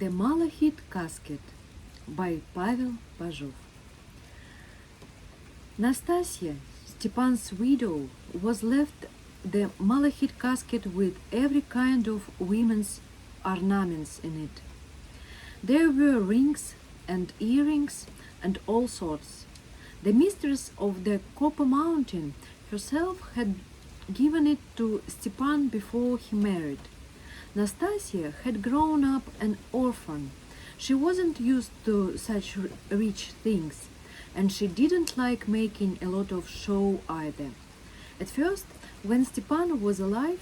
The Malachite Casket by Pavel Bazhov. Nastasia, Stepan's widow, was left the Malachite casket with every kind of women's ornaments in it. There were rings and earrings and all sorts. The mistress of the Copper Mountain herself had given it to Stepan before he married. Nastasia had grown up an orphan. She wasn't used to such rich things, and she didn't like making a lot of show either. At first, when Stepan was alive,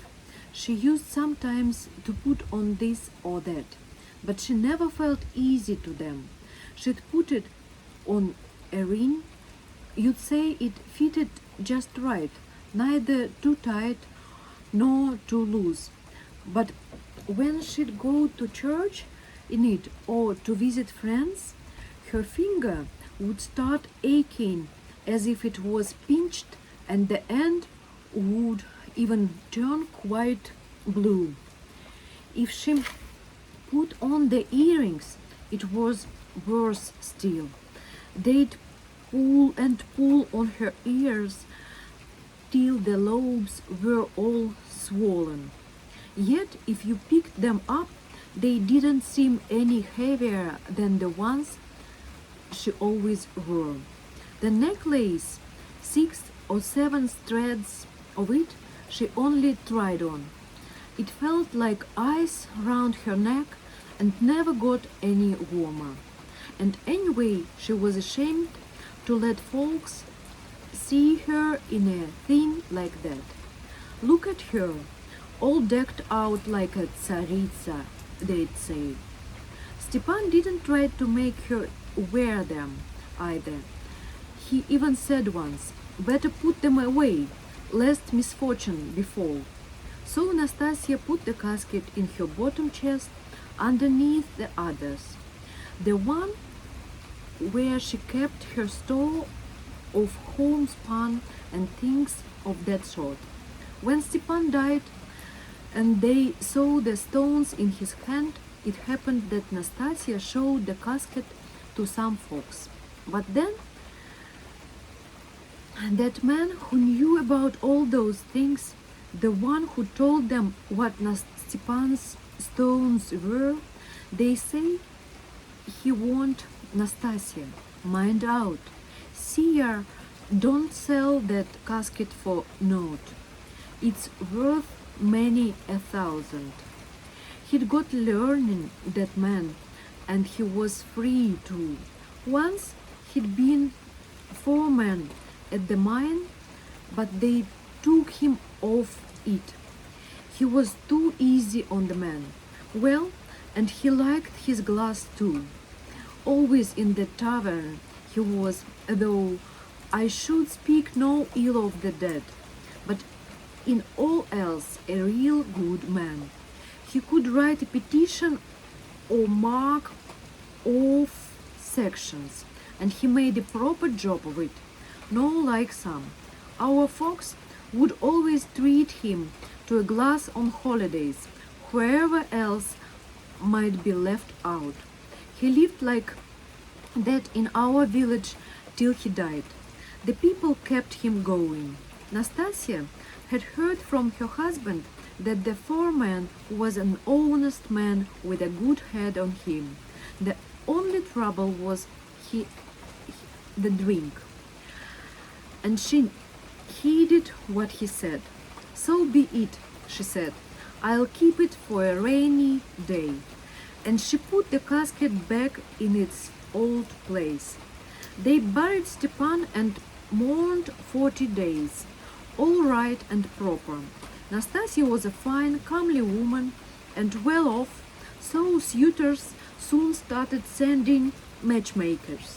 she used sometimes to put on this or that, but she never felt easy to them. She'd put it on a ring. You'd say it fitted just right, neither too tight nor too loose. But when she'd go to church in it or to visit friends, her finger would start aching as if it was pinched, and the end would even turn quite blue. If she put on the earrings, it was worse still. They'd pull and pull on her ears till the lobes were all swollen. Yet, if you picked them up, they didn't seem any heavier than the ones she always wore. The necklace, 6 or 7 threads of it, she only tried on. It felt like ice round her neck and never got any warmer. And anyway, she was ashamed to let folks see her in a thing like that. Look at her, all decked out like a tsaritsa, they'd say. Stepan didn't try to make her wear them either. He even said once, "Better put them away, lest misfortune befall." So Nastasia put the casket in her bottom chest underneath the others, the one where she kept her store of homespun and things of that sort. When Stepan died, and they saw the stones in his hand, it happened that Nastasia showed the casket to some folks. But then, that man who knew about all those things, the one who told them what Stepan's stones were, they say he warned Nastasia, "Mind out, seer, don't sell that casket for naught. It's worth many 1,000. He'd got learning, that man, and he was free too. Once he'd been foreman at the mine, but they took him off it. He was too easy on the man. Well, and he liked his glass too. Always in the tavern he was, though I should speak no ill of the dead, but in all else a real good man. He could write a petition or mark off sections, and he made a proper job of it, no like some. Our folks would always treat him to a glass on holidays, wherever else might be left out. He lived like that in our village till he died. The people kept him going. Nastasia had heard from her husband that the foreman was an honest man with a good head on him. The only trouble was the drink, and she heeded what he said. "So be it," she said. "I'll keep it for a rainy day." And she put the casket back in its old place. They buried Stepan and mourned 40 days, all right and proper. Nastasia was a fine, comely woman and well off, so suitors soon started sending matchmakers.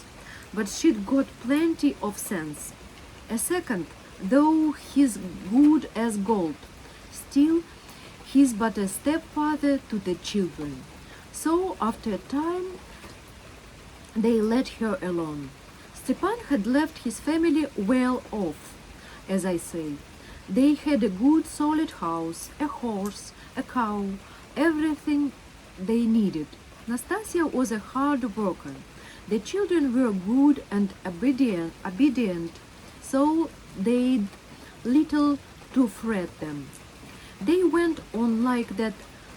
But she'd got plenty of sense. A second, though he's good as gold, still he's but a stepfather to the children. So after a time they let her alone. Stepan had left his family well off, as I say. They had a good solid house, a horse, a cow, everything they needed. Nastasia was a hard worker. The children were good and obedient, so they'd little to fret them. They went on like that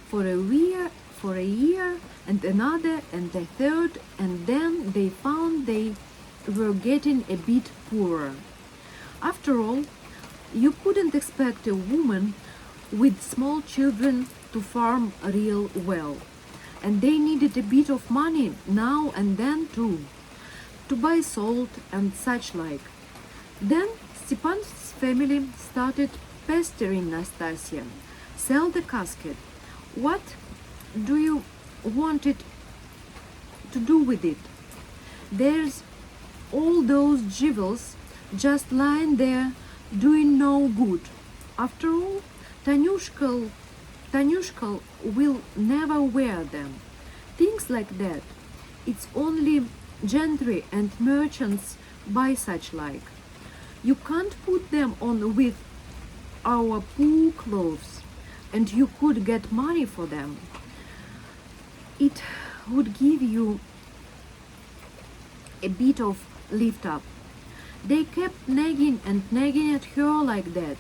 for a year and another and a third, and then they found they were getting a bit poorer. After all, you couldn't expect a woman with small children to farm real well, and they needed a bit of money now and then too, to buy salt and such like. Then Stepan's family started pestering Nastasia. Sell the casket. What do you want it to do with it? There's all those jewels just lying there doing no good. After all, Tanyushka will never wear them. Things like that. It's only gentry and merchants buy such like. You can't put them on with our poor clothes, and you could get money for them. It would give you a bit of lift up. They kept nagging and nagging at her like that,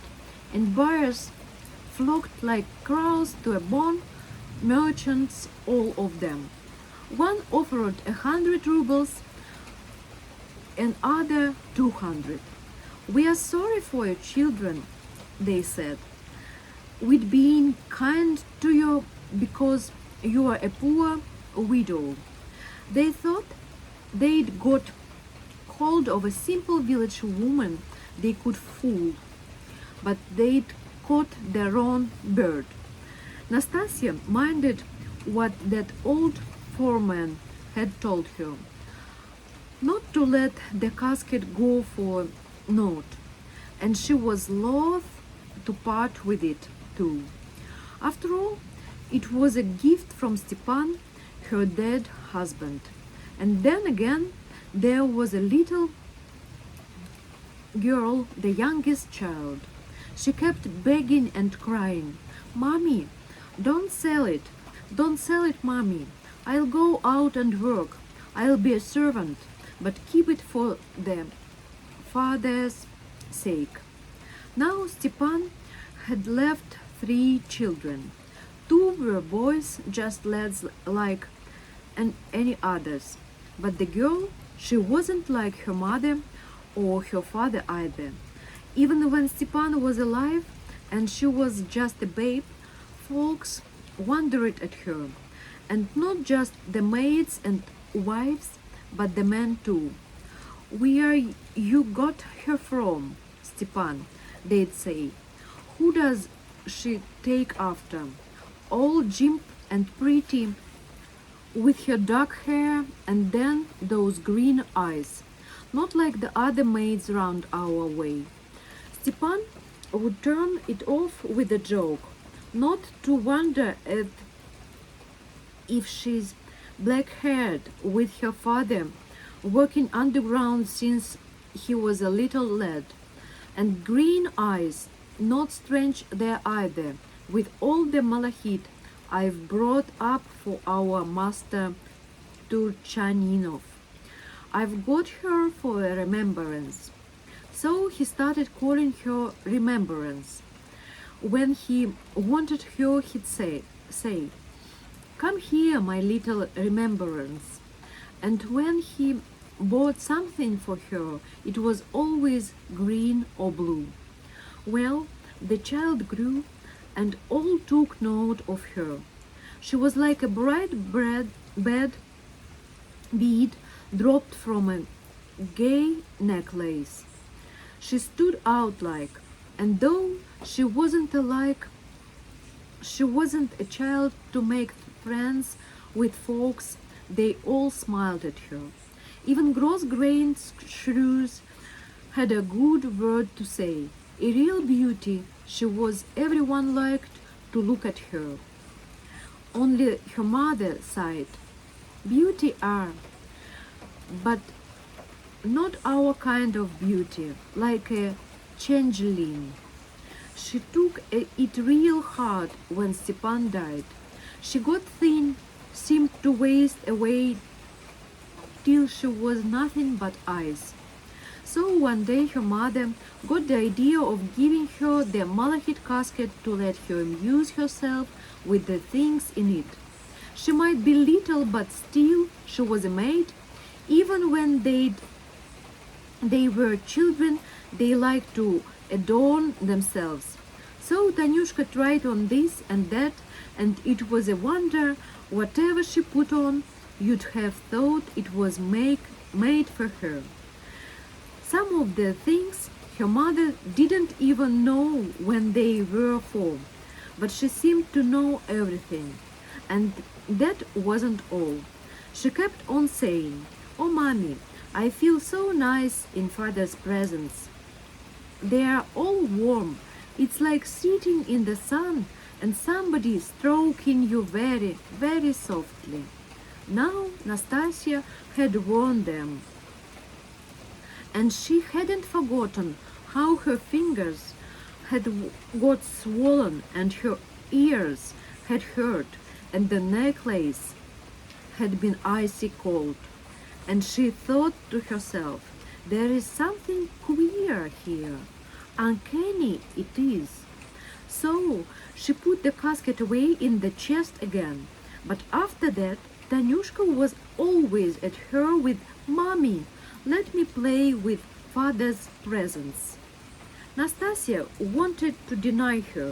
and buyers flocked like crows to a bone, merchants, all of them. One offered 100 rubles, and other 200. We are sorry for your children, they said. We'd been kind to you because you are a poor widow. They thought they'd got hold of a simple village woman they could fool, but they'd caught the wrong bird. Nastasia minded what that old foreman had told her, not to let the casket go for naught, and she was loath to part with it too. After all, it was a gift from Stepan, her dead husband. And then again, there was a little girl, the youngest child. She kept begging and crying, "Mommy, don't sell it. Don't sell it, Mommy. I'll go out and work. I'll be a servant, but keep it for the father's sake." Now Stepan had left 3 children. 2 were boys, just lads like any others. But the girl, she wasn't like her mother or her father either. Even when Stepan was alive and she was just a babe, folks wondered at her. And not just the maids and wives, but the men too. "Where you got her from, Stepan?" they'd say. "Who does she take after? All jimp and pretty, with her dark hair and then those green eyes, not like the other maids round our way." Stepan would turn it off with a joke, not to wonder at if she's black-haired with her father working underground since he was a little lad, and green eyes, not strange there either, with all the malachite I've brought up for our master Turchaninov. I've got her for a remembrance. So he started calling her Remembrance. When he wanted her, he'd say, "Come here, my little Remembrance." And when he bought something for her, it was always green or blue. Well, the child grew, and all took note of her. She was like a bright bead dropped from a gay necklace. She stood out like, and though she wasn't a child to make friends with folks, they all smiled at her. Even gross-grained shrews had a good word to say. A real beauty, she was. Everyone liked to look at her. Only her mother sighed. "Beauty are, but not our kind of beauty, like a changeling." She took it real hard when Stepan died. She got thin seemed to waste away till she was nothing but ice. So one day her mother got the idea of giving her the Malachite casket to let her amuse herself with the things in it. She might be little, but still she was a maid. Even when they were children, they liked to adorn themselves. So Tanyushka tried on this and that, and it was a wonder. Whatever she put on, you'd have thought it was made for her. Some of the things her mother didn't even know when they were for, but she seemed to know everything. And that wasn't all. She kept on saying, "Oh, Mommy, I feel so nice in Father's presence. They are all warm. It's like sitting in the sun and somebody stroking you very, very softly." Now Nastasia had worn them, and she hadn't forgotten how her fingers had got swollen and her ears had hurt and the necklace had been icy cold. And she thought to herself, there is something queer here. Uncanny it is. So she put the casket away in the chest again. But after that, Tanyushka was always at her with, "Mommy, let me play with Father's presents." Nastasia wanted to deny her,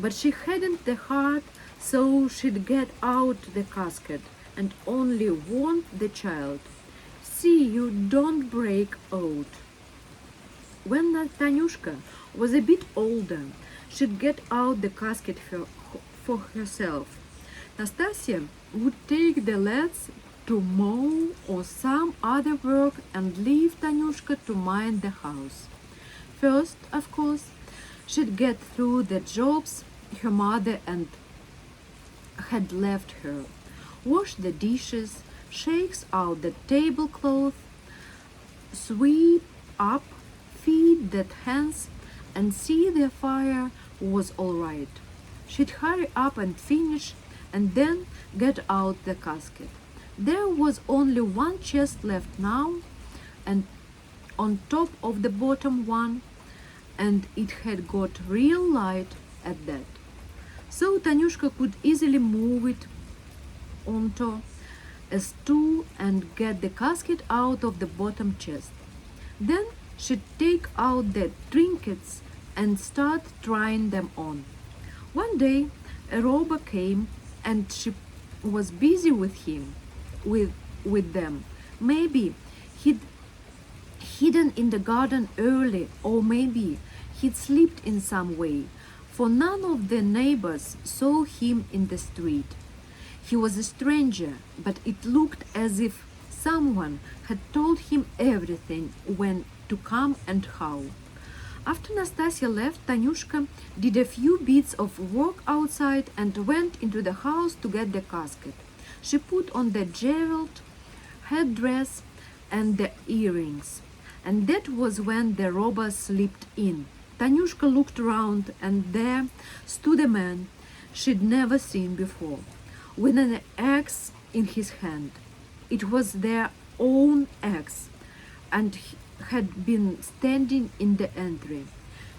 but she hadn't the heart, so she'd get out the casket and only warned the child, "See you don't break out." When Tanyushka was a bit older, she'd get out the casket for herself. Nastasia would take the lads to mow or some other work and leave Tanyushka to mind the house. First, of course, she'd get through the jobs her mother had left her. Wash the dishes, shake out the tablecloth, sweep up, feed the hens, and see the fire was all right. She'd hurry up and finish, and then get out the casket. There was only one chest left now, and on top of the bottom one, and it had got real light at that. So Tanyushka could easily move it onto a stool and get the casket out of the bottom chest. Then she'd take out the trinkets and start trying them on. One day a robber came and she was busy with them. Maybe he'd hidden in the garden early, or maybe he'd slipped in some way, for none of the neighbors saw him in the street. He was a stranger, but it looked as if someone had told him everything, when to come and how. After Nastasia left, Tanyushka did a few bits of work outside and went into the house to get the casket. She put on the jeweled headdress and the earrings, and that was when the robber slipped in. Tanyushka looked around, and there stood a man she'd never seen before, with an axe in his hand. It was their own axe, and he had been standing in the entry.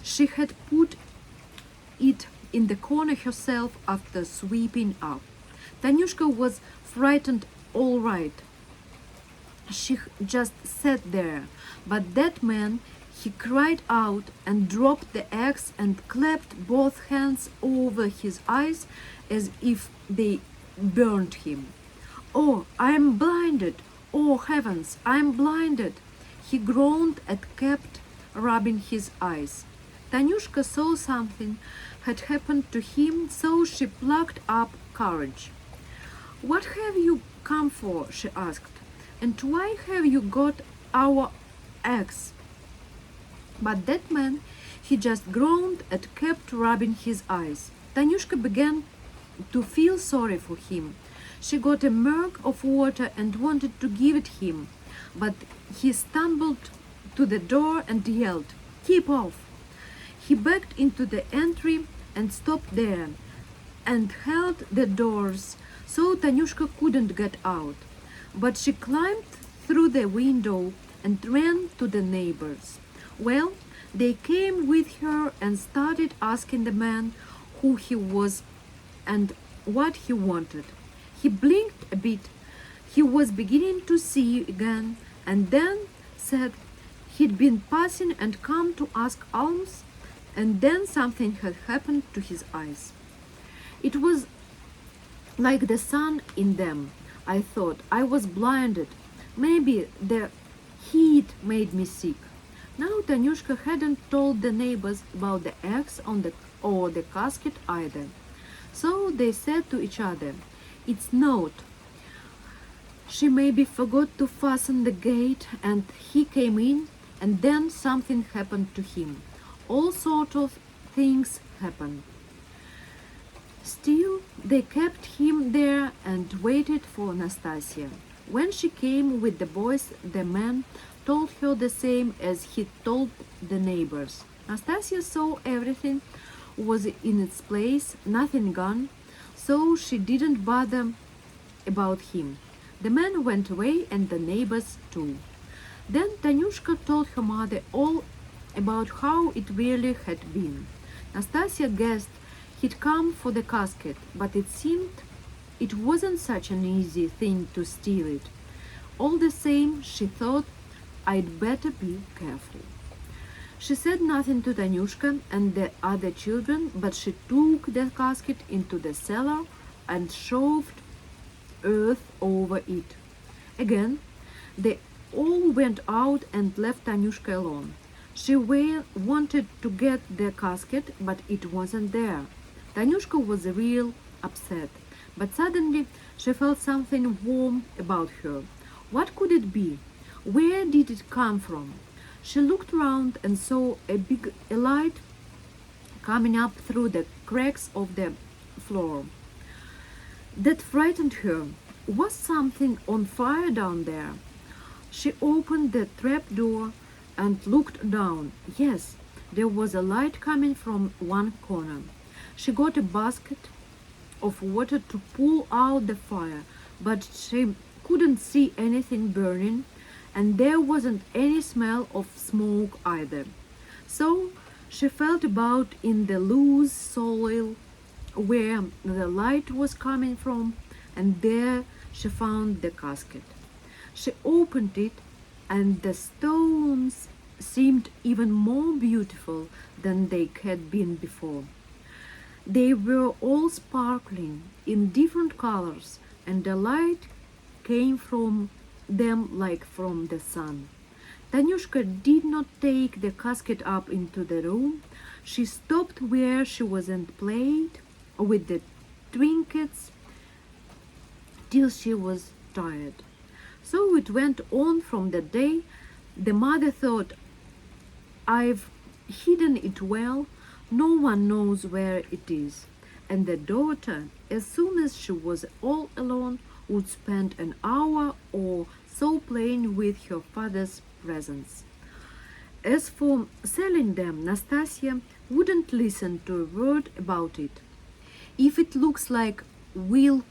She had put it in the corner herself after sweeping up. Tanyushka was frightened all right. She just sat there, but that man, he cried out and dropped the axe and clapped both hands over his eyes as if they burned him. "Oh, I'm blinded! Oh, heavens, I'm blinded!" He groaned and kept rubbing his eyes. Tanyushka saw something had happened to him, so she plucked up courage. "What have you come for?" she asked. "And why have you got our axe?" But that man, he just groaned and kept rubbing his eyes. Tanyushka began to feel sorry for him. She got a mug of water and wanted to give it him, but he stumbled to the door and yelled, "Keep off!" He backed into the entry and stopped there and held the doors so Tanyushka couldn't get out. But she climbed through the window and ran to the neighbors. Well, they came with her and started asking the man who he was and what he wanted. He blinked a bit. He was beginning to see again, and then said he'd been passing and come to ask alms, and then something had happened to his eyes. It was like the sun in them. I thought I was blinded. Maybe the heat made me sick. Now Tanyushka hadn't told the neighbors about the eggs on the or the casket either. So they said to each other, "It's not." She maybe forgot to fasten the gate and he came in, and then something happened to him. All sorts of things happened. Still, they kept him there and waited for Nastasia. When she came with the boys, the man told her the same as he told the neighbors. Nastasia saw everything was in its place, nothing gone, so she didn't bother about him. The man went away and the neighbors too. Then Tanyushka told her mother all about how it really had been. Nastasia guessed he'd come for the casket, but it seemed it wasn't such an easy thing to steal it. All the same, she thought, I'd better be careful. She said nothing to Tanyushka and the other children, but she took the casket into the cellar and shoved earth over it. Again, they all went out and left Tanyushka alone. She wanted to get the casket, but it wasn't there. Tanyushka was real upset, but suddenly she felt something warm about her. What could it be? Where did it come from? She looked round and saw a light coming up through the cracks of the floor. That frightened her. Was something on fire down there? She opened the trap door and looked down. Yes, there was a light coming from one corner. She got a basket of water to pull out the fire, but she couldn't see anything burning, and there wasn't any smell of smoke either. So she felt about in the loose soil where the light was coming from, and there she found the casket. She opened it, and the stones seemed even more beautiful than they had been before. They were all sparkling in different colors, and the light came from them like from the sun. Tanyushka did not take the casket up into the room. She stopped where she was and played with the trinkets till she was tired. So it went on from that day. The mother thought, I've hidden it well, no one knows where it is. And the daughter, as soon as she was all alone, would spend an hour or so playing with her father's presents. As for selling them, Nastasia wouldn't listen to a word about it. If it looks like we'll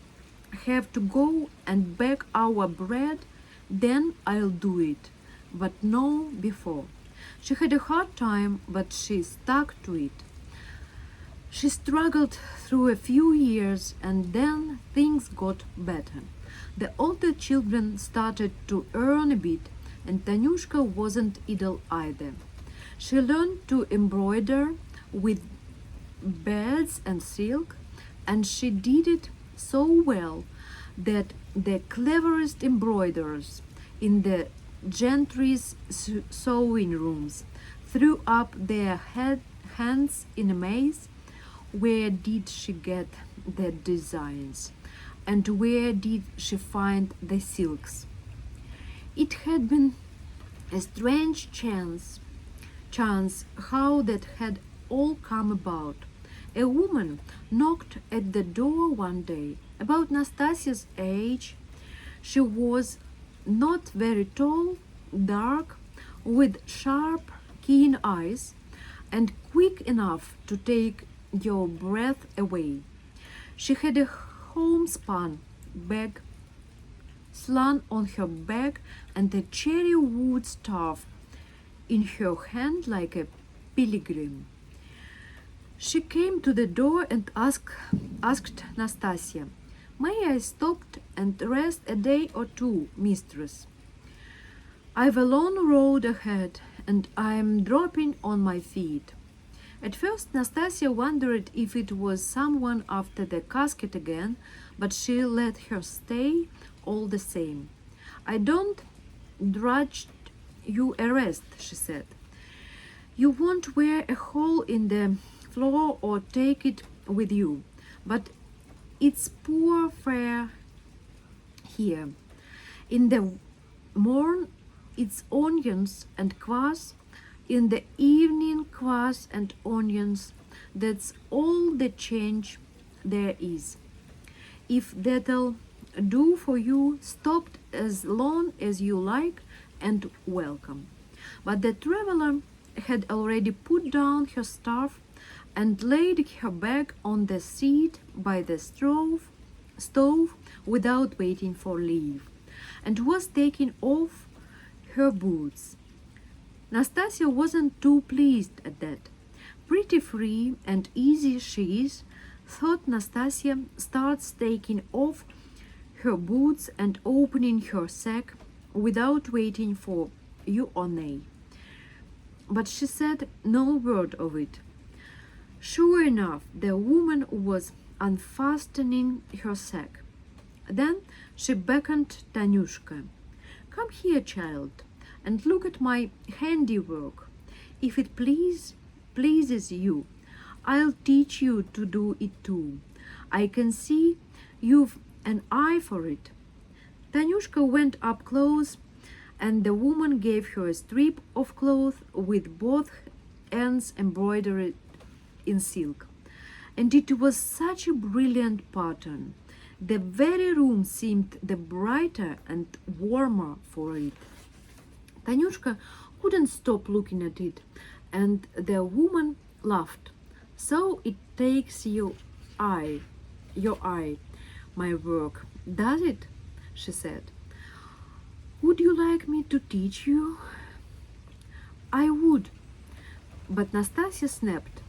have to go and beg our bread, then I'll do it, but no before. She had a hard time, but she stuck to it. She struggled through a few years, and then things got better. The older children started to earn a bit, and Tanyushka wasn't idle either. She learned to embroider with beads and silk, and she did it so well that the cleverest embroiderers in the gentry's sewing rooms threw up their hands in amaze. Where did she get the designs? And where did she find the silks? It had been a strange chance how that had all come about. A woman knocked at the door one day, about Nastasia's age. She was not very tall, dark, with sharp, keen eyes, and quick enough to take your breath away. She had a homespun bag slung on her back and a cherry wood staff in her hand like a pilgrim. She came to the door and asked Nastasia, "May I stop and rest a day or two, mistress? I've a long road ahead and I'm dropping on my feet." At first, Nastasia wondered if it was someone after the casket again, but she let her stay all the same. "I don't grudge you a rest," she said. "You won't wear a hole in the floor or take it with you, but it's poor fare here. In the morn, it's onions and kvass. In the evening, kvass and onions. That's all the change there is. If that'll do for you, stop as long as you like and welcome." But the traveler had already put down her staff and laid her bag on the seat by the stove without waiting for leave, and was taking off her boots. Nastasia wasn't too pleased at that. "Pretty free and easy she is," thought Nastasia, starts taking off her boots and opening her sack without waiting for you or nay. But she said no word of it. Sure enough, the woman was unfastening her sack. Then she beckoned Tanyushka. "Come here, child, and look at my handiwork. If it pleases you, I'll teach you to do it too. I can see you've an eye for it." Tanyushka went up close, and the woman gave her a strip of cloth with both ends embroidered in silk. And it was such a brilliant pattern. The very room seemed the brighter and warmer for it. Tanyushka couldn't stop looking at it, and the woman laughed. "So it takes your eye, my work, does it?" she said. "Would you like me to teach you?" "I would." But Nastasia snapped.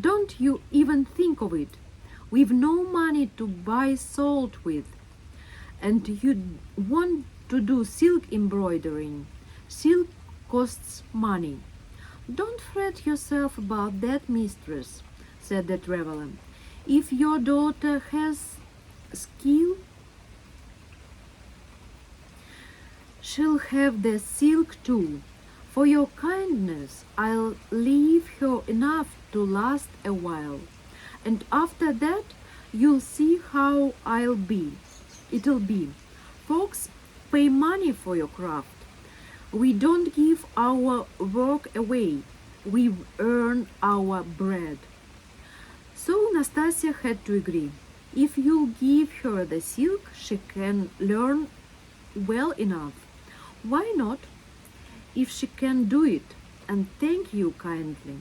"Don't you even think of it. We've no money to buy salt with. And you want to do silk embroidering. Silk costs money." "Don't fret yourself about that, mistress," said the traveler. "If your daughter has skill, she'll have the silk too. For your kindness, I'll leave her enough to last a while. And after that, you'll see how it'll be. Folks pay money for your craft. We don't give our work away. We earn our bread." So Nastasia had to agree. If you'll give her the silk, she can learn well enough. Why not, if she can do it, and thank you kindly.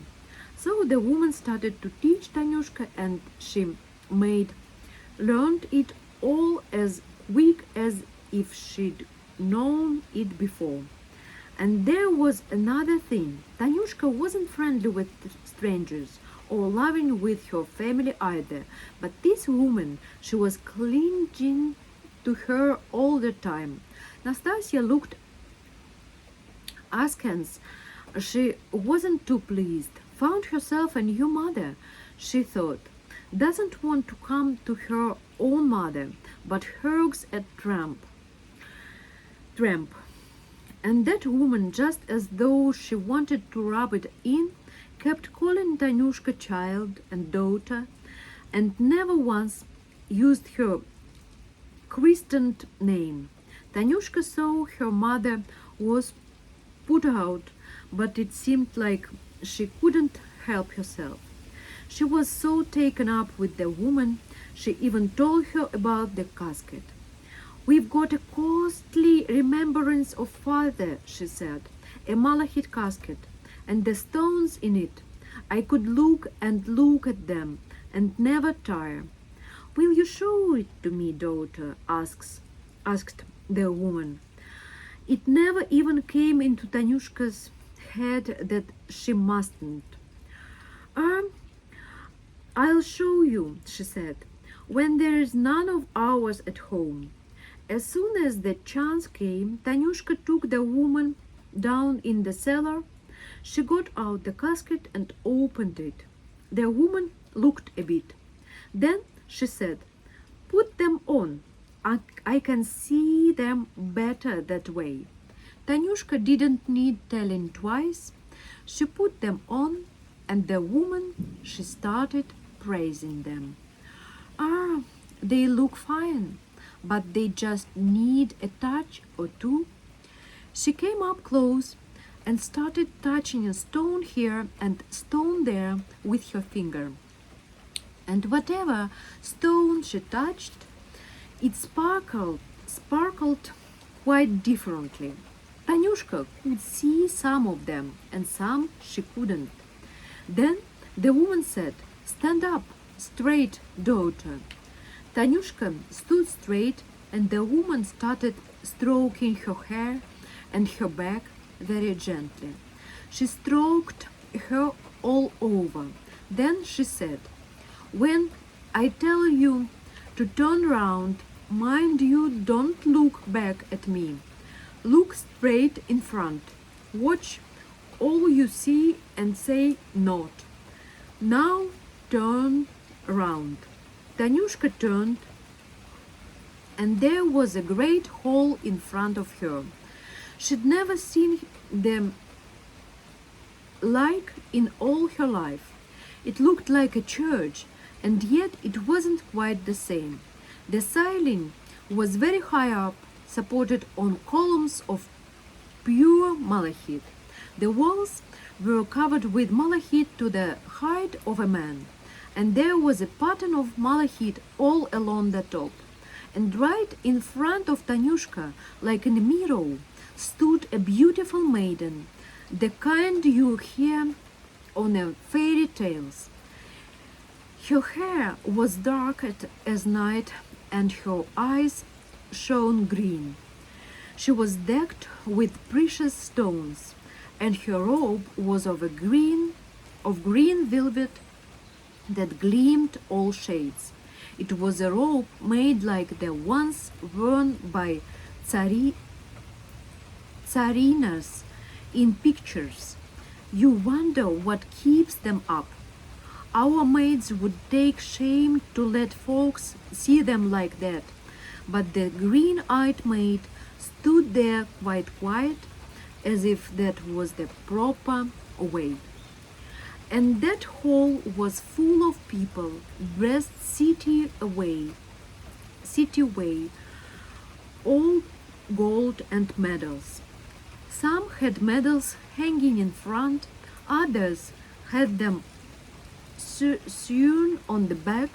So the woman started to teach Tanyushka, and she learned it all as quick as if she'd known it before. And there was another thing. Tanyushka wasn't friendly with strangers or loving with her family either, but this woman, she was clinging to her all the time. Nastasia looked askance. She wasn't too pleased. Found herself a new mother, she thought. Doesn't want to come to her own mother, but hugs a tramp. And that woman, just as though she wanted to rub it in, kept calling Tanyushka child and daughter, and never once used her christened name. Tanyushka saw her mother was put out, but it seemed like she couldn't help herself. She was so taken up with the woman, she even told her about the casket. "We've got a costly remembrance of father," she said, "a Malachite casket, and the stones in it. I could look and look at them and never tire. "Will you show it to me, daughter?" asked the woman. It never even came into Tanyushka's head that she mustn't. "Um, I'll show you," she said, "when there is none of ours at home." As soon as the chance came, Tanyushka took the woman down in the cellar. She got out the casket and opened it. The woman looked a bit. Then she said, "Put them on. I can see them better that way." Tanyushka didn't need telling twice. She put them on, and the woman, she started praising them. "Ah, they look fine, but they just need a touch or two." She came up close and started touching a stone here and stone there with her finger. And whatever stone she touched, it sparkled quite differently. Tanyushka could see some of them, and some she couldn't. Then the woman said, "Stand up straight, daughter." Tanyushka stood straight, and the woman started stroking her hair and her back very gently. She stroked her all over. Then she said, "When I tell you to turn round, mind you don't look back at me. Look straight in front. Watch all you see and say not. Now turn round." Tanyushka turned, and there was a great hall in front of her. She'd never seen them like in all her life. It looked like a church, and yet it wasn't quite the same. The ceiling was very high up, supported on columns of pure malachite. The walls were covered with malachite to the height of a man, and there was a pattern of malachite all along the top. And right in front of Tanyushka, like in a mirror, stood a beautiful maiden, the kind you hear on a fairy tales. Her hair was dark as night, and her eyes shone green. She was decked with precious stones, and her robe was of green velvet that gleamed all shades. It was a robe made like the ones worn by tsarinas in pictures. You wonder what keeps them up. Our maids would take shame to let folks see them like that, but the green-eyed maid stood there quite quiet, as if that was the proper way. And that hall was full of people, dressed city way, all gold and medals. Some had medals hanging in front, others had them sewn on the back,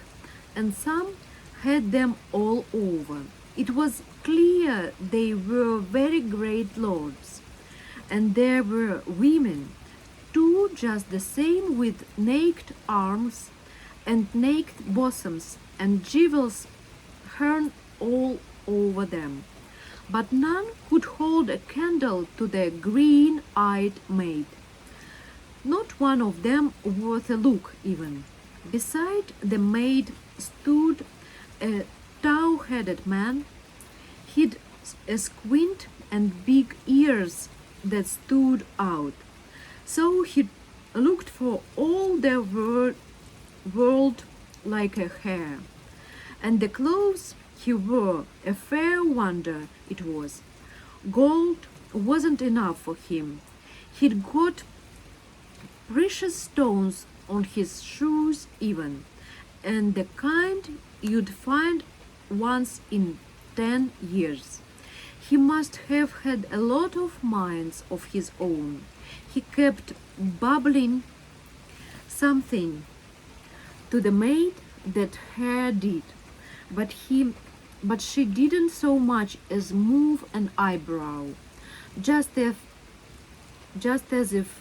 and some had them all over. It was clear they were very great lords. And there were women, too, just the same, with naked arms and naked bosoms and jewels hung all over them. But none could hold a candle to the green-eyed maid. Not one of them worth a look even. Beside the maid stood a tow-headed man. He'd a squint and big ears that stood out. So he looked for all the world like a hare. And the clothes he wore, a fair wonder it was. Gold wasn't enough for him. He'd got precious stones on his shoes even, and the kind you'd find once in 10 years. He must have had a lot of minds of his own. He kept babbling something to the maid that hair did, but she didn't so much as move an eyebrow, just as if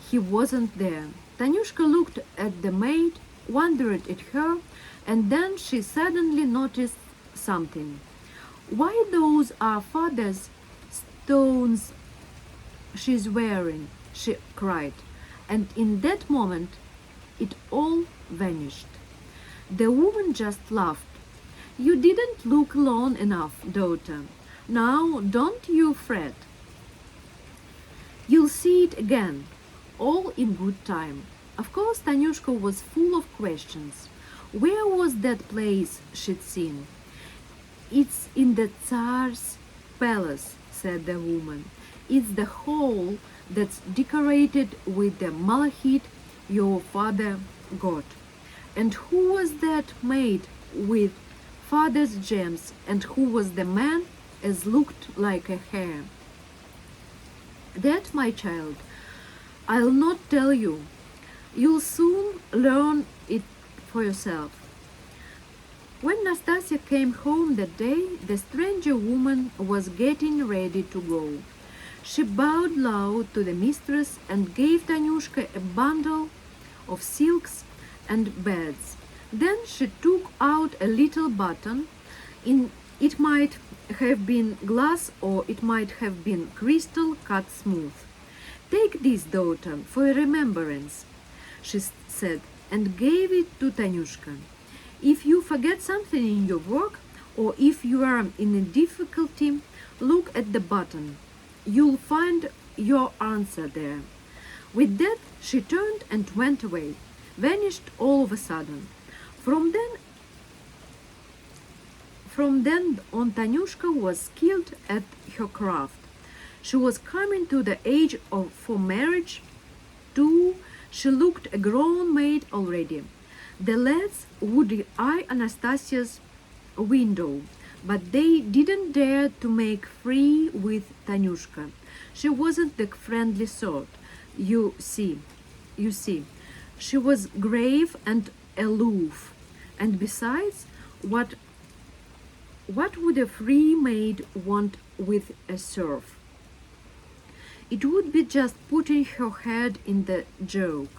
he wasn't there. Tanyushka looked at the maid, wondered at her, And then she suddenly noticed something. Why, those are father's stones she's wearing, she cried. And in that moment, it all vanished. The woman just laughed. You didn't look long enough, daughter. Now don't you fret. You'll see it again, all in good time. Of course, Tanyushka was full of questions. Where was that place she'd seen? It's in the Tsar's palace, said the woman. It's the hall that's decorated with the malachite your father got. And who was that maid with father's gems, and who was the man as looked like a hare? That, my child, I'll not tell you. You'll soon learn it for yourself. When Nastasia came home that day, the stranger woman was getting ready to go. She bowed low to the mistress and gave Tanyushka a bundle of silks and beads. Then she took out a little button. It might have been glass or it might have been crystal cut smooth. Take this, daughter, for a remembrance, she said, and gave it to Tanyushka. If you forget something in your work, or if you are in a difficulty, look at the button. You'll find your answer there. With that, she turned and went away, vanished all of a sudden. From then on, Tanyushka was skilled at her craft. She was coming to the age for marriage, too. She looked a grown maid already. The lads would eye Anastasia's window, but they didn't dare to make free with Tanyushka. She wasn't the friendly sort, you see. She was grave and aloof. And besides, what would a free maid want with a serf? It would be just putting her head in the joke.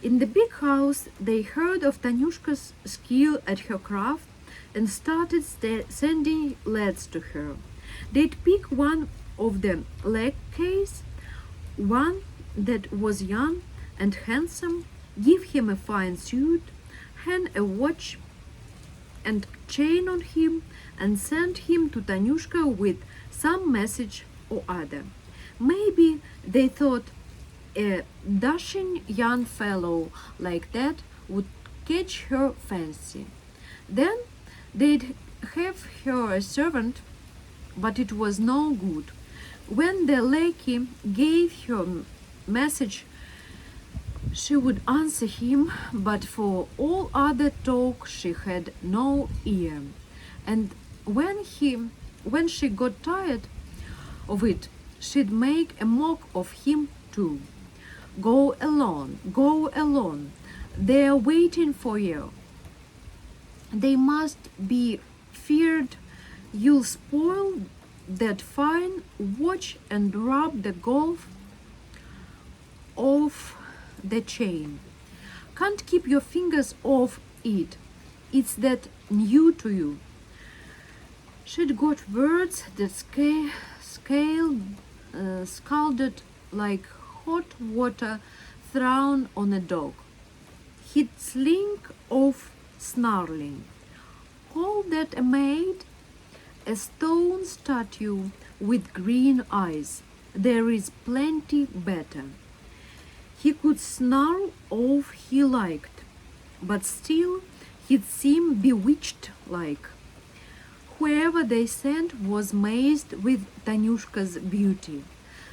In the big house, they heard of Tanyushka's skill at her craft and started sending lads to her. They'd pick one of the lackeys, one that was young and handsome, give him a fine suit, hang a watch and chain on him, and send him to Tanyushka with some message or other. Maybe they thought a dashing young fellow like that would catch her fancy. Then they'd have her a servant, but it was no good. When the lackey gave her message, she would answer him, but for all other talk she had no ear. And when she got tired of it, she'd make a mock of him too. Go alone, they're waiting for you. They must be feared you'll spoil that fine watch and rub the golf off the chain. Can't keep your fingers off it. It's that new to you. She'd got words that scalded like hot water thrown on a dog. He'd slink off snarling. Call that a maid? A stone statue with green eyes. There is plenty better. He could snarl off he liked, but still he'd seem bewitched like. Whoever they sent was mazed with Tanyushka's beauty.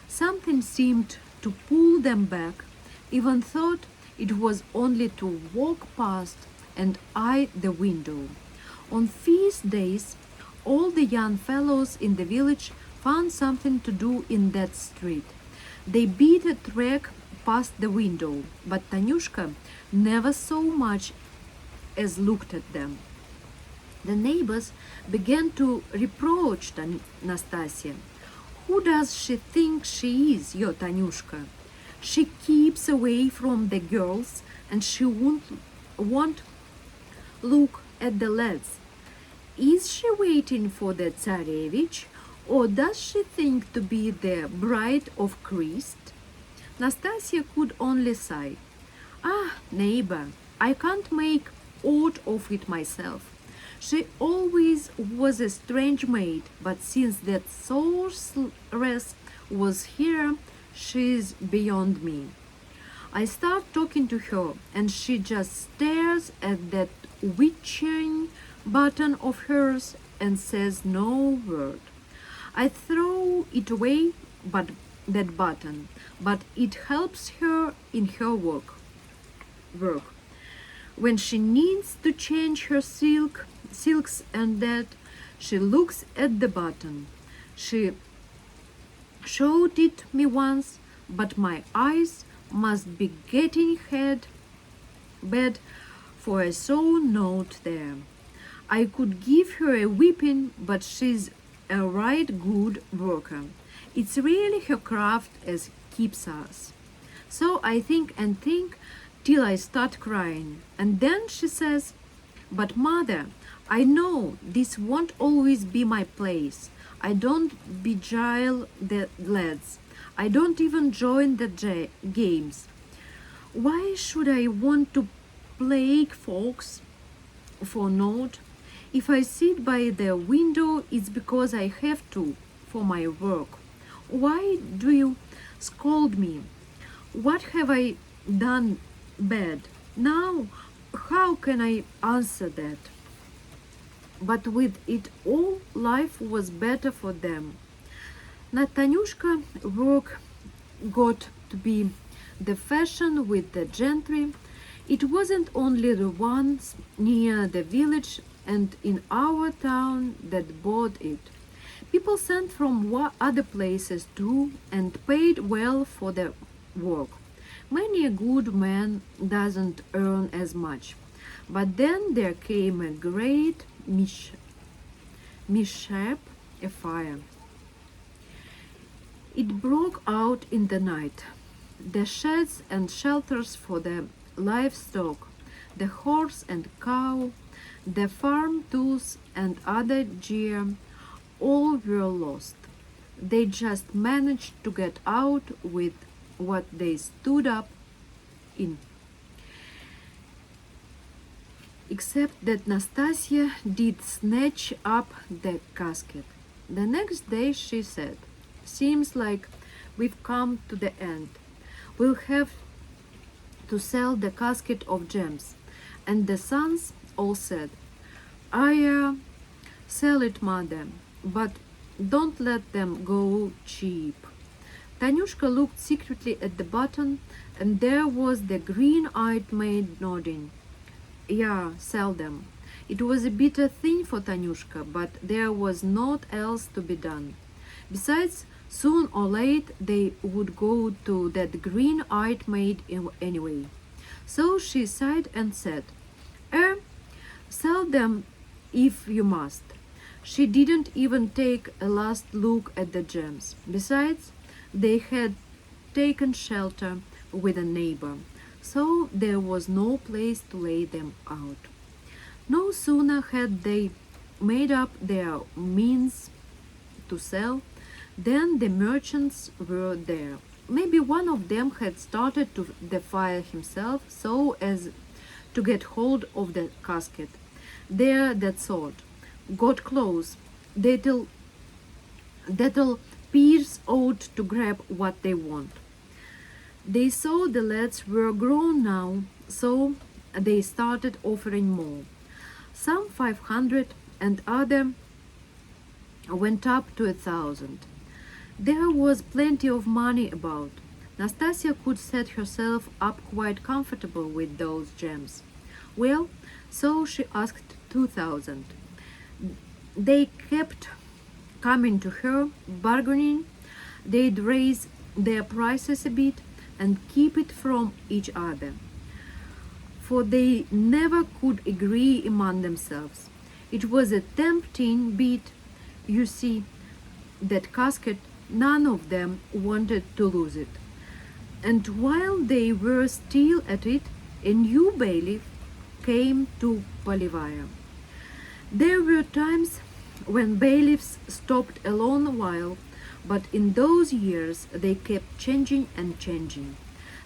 Something seemed to pull them back, even thought it was only to walk past and eye the window. On feast days, all the young fellows in the village found something to do in that street. They beat a track past the window, but Tanyushka never so much as looked at them. The neighbors began to reproach Nastasia. Who does she think she is, your Tanyushka? She keeps away from the girls, and she won't look at the lads. Is she waiting for the Tsarevich, or does she think to be the bride of Christ? Nastasia could only sigh. Ah, neighbor, I can't make aught of it myself. She always was a strange maid, but since that sorceress was here, she's beyond me. I start talking to her, and she just stares at that witching button of hers and says no word. I throw it away, but that button, but it helps her in her work. When she needs to change her silks and that, she looks at the button. She showed it me once, but my eyes must be getting bad, for I saw note there. I could give her a whipping, but she's a right good worker. It's really her craft as keeps us. So I think and think till I start crying. And then she says, but mother, I know this won't always be my place. I don't beguile the lads. I don't even join the games. Why should I want to plague folks for naught? If I sit by the window, it's because I have to, for my work. Why do you scold me? What have I done bad? Now, how can I answer that? But with it all, life was better for them. Natanyushka work got to be the fashion with the gentry. It wasn't only the ones near the village and in our town that bought it. People sent from other places too and paid well for their work. Many a good man doesn't earn as much. But then there came a great mishap, a fire. It broke out in the night. The sheds and shelters for the livestock, the horse and cow, the farm tools and other gear, all were lost. They just managed to get out with what they stood up in. Except that Nastasia did snatch up the casket. The next day she said, seems like we've come to the end. We'll have to sell the casket of gems. And the sons all said, I sell it, mother, but don't let them go cheap. Tanyushka looked secretly at the button, and there was the green-eyed maid nodding. Yeah, sell them. It was a bitter thing for Tanyushka, but there was naught else to be done. Besides, soon or late they would go to that green-eyed maid anyway. So she sighed and said, sell them if you must. She didn't even take a last look at the gems. Besides, they had taken shelter with a neighbor, so there was no place to lay them out. No sooner had they made up their means to sell than the merchants were there. Maybe one of them had started to the fire himself so as to get hold of the casket. There that thought got close. That'll peers ought to grab what they want. They saw the lads were grown now, so they started offering more. Some 500 and other went up to 1,000. There was plenty of money about. Nastasia could set herself up quite comfortable with those gems. Well, so she asked 2,000. They kept coming to her, bargaining. They'd raise their prices a bit and keep it from each other, for they never could agree among themselves. It was a tempting bit, you see, that casket. None of them wanted to lose it. And while they were still at it, a new bailiff came to Polivaya. There were times when bailiffs stopped a long while, but in those years they kept changing and changing.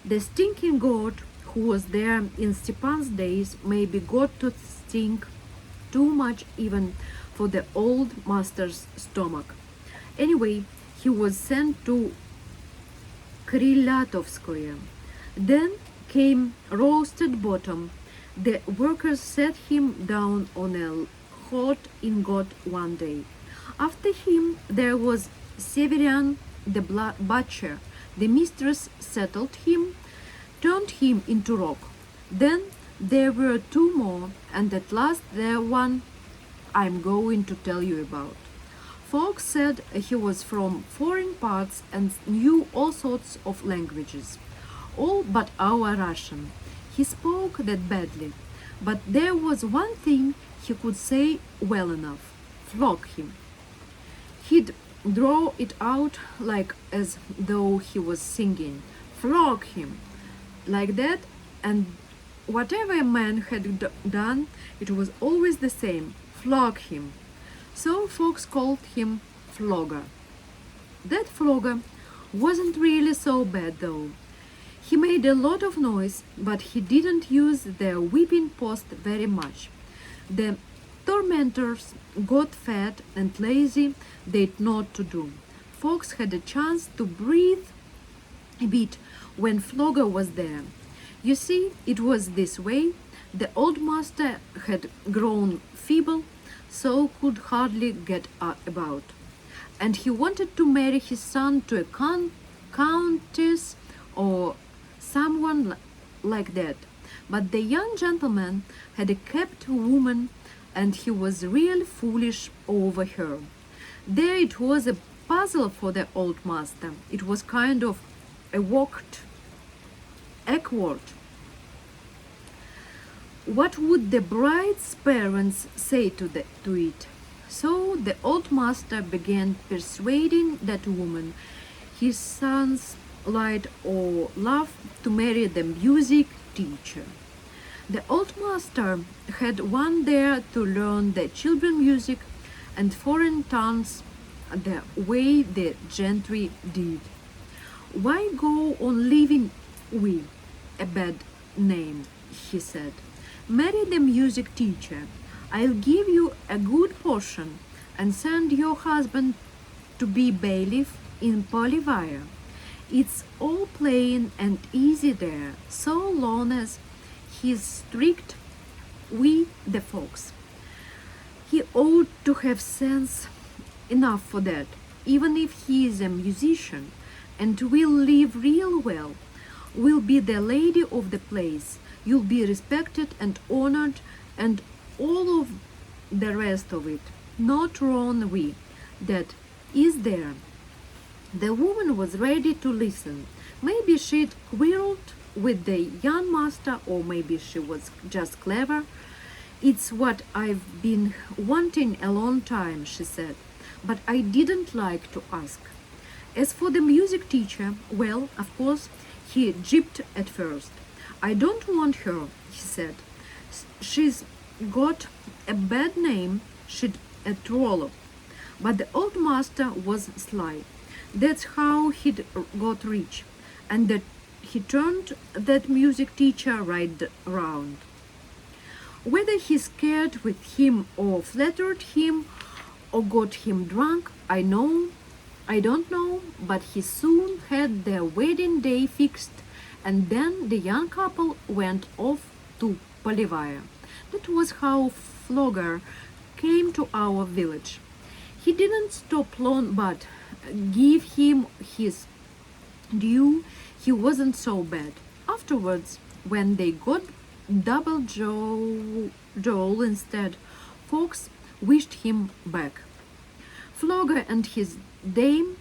The stinking goat who was there in Stepan's days maybe got to stink too much even for the old master's stomach. Anyway, he was sent to Krylatovskoye. Then came roasted bottom. The workers set him down on a hot ingot one day. After him there was Severian the butcher. The mistress settled him, turned him into rock. Then there were two more, and at last there one I'm going to tell you about. Folks said he was from foreign parts and knew all sorts of languages, all but our Russian. He spoke that badly, but there was one thing he could say well enough: flog him. He'd draw it out like as though he was singing, flog him, like that, and whatever a man had done, it was always the same, flog him. So folks called him Flogger. That Flogger wasn't really so bad though. He made a lot of noise, but he didn't use the whipping post very much. The tormentors got fat and lazy, they'd not to do. Folks had a chance to breathe a bit when Flogger was there. You see, it was this way. The old master had grown feeble, so could hardly get about. And he wanted to marry his son to a countess or someone like that. But the young gentleman had a kept woman, and he was real foolish over her. There it was a puzzle for the old master. It was kind of awkward. What would the bride's parents say to it? So the old master began persuading that woman, his son's light or love, to marry the music teacher. The old master had one there to learn the children music and foreign tongues the way the gentry did. Why go on leaving we a bad name, he said. Marry the music teacher. I'll give you a good portion and send your husband to be bailiff in Polivaya. It's all plain and easy there, so long as he's strict with the folks. He ought to have sense enough for that, even if he is a musician, and will live real well, will be the lady of the place. You'll be respected and honored and all of the rest of it. Not wrong we. That is there. The woman was ready to listen. Maybe she'd quarreled with the young master, or maybe she was just clever. It's what I've been wanting a long time, she said, but I didn't like to ask. As for the music teacher, well, of course, he jibbed at first. I don't want her, he said. She's got a bad name, she's a trollop. But the old master was sly. That's how he'd got rich. And that he turned that music teacher right round. Whether he scared with him or flattered him or got him drunk, I don't know, but he soon had their wedding day fixed, and then the young couple went off to Polivaya. That was how Flogger came to our village. He didn't stop long, but give him his due, he wasn't so bad. Afterwards, when they got double Joel instead, folks wished him back. Flogger and his dame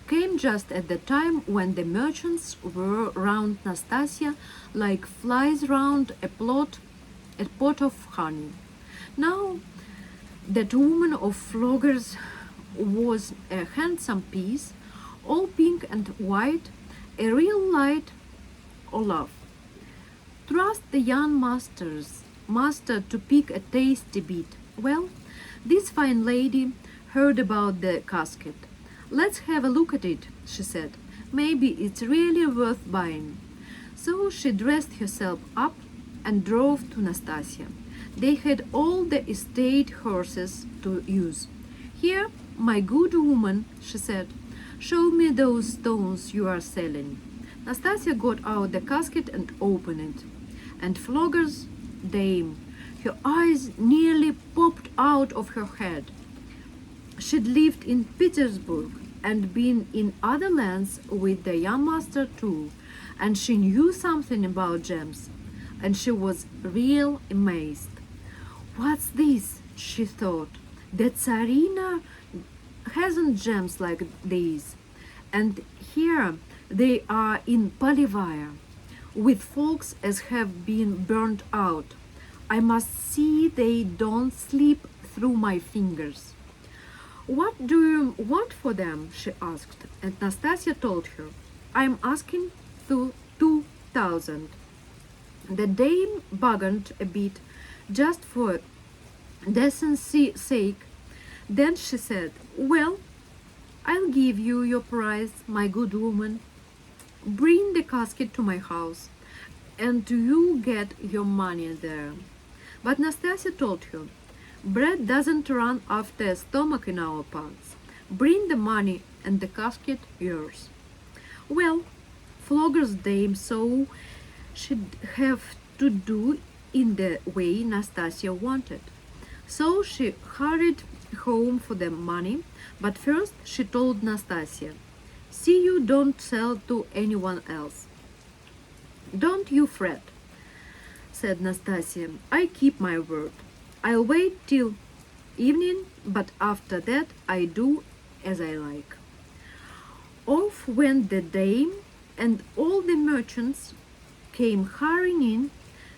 came just at the time when the merchants were round Nastasia like flies round a pot of honey. Now that woman of Flogger's was a handsome piece, all pink and white, a real light of love. Trust the young masters master to pick a tasty bit. Well, this fine lady heard about the casket. Let's have a look at it, she said. Maybe it's really worth buying. So she dressed herself up and drove to Nastasia. They had all the estate horses to use. Here, my good woman, she said, show me those stones you are selling. Nastasia got out the casket and opened it. And Flogger's dame, her eyes nearly popped out of her head. She'd lived in Petersburg and been in other lands with the young master too, and she knew something about gems, and she was real amazed. What's this? She thought. The Tsarina hasn't gems like these, and here they are in Polivaya, with folks as have been burnt out. I must see they don't slip through my fingers. What do you want for them? She asked, and Nastasia told her. I'm asking for 2,000. The dame bargained a bit, just for decency's sake. Then she said, well, I'll give you your price, my good woman. Bring the casket to my house, and you get your money there. But Nastasia told her, bread doesn't run after a stomach in our parts. Bring the money and the casket yours. Well, Flogger's dame saw she'd have to do in the way Nastasia wanted. So she hurried home for the money, but first she told Nastasia, see you don't sell to anyone else. Don't you fret, said Nastasia. I keep my word. I'll wait till evening, but after that I do as I like. Off went the dame, and all the merchants came hurrying in.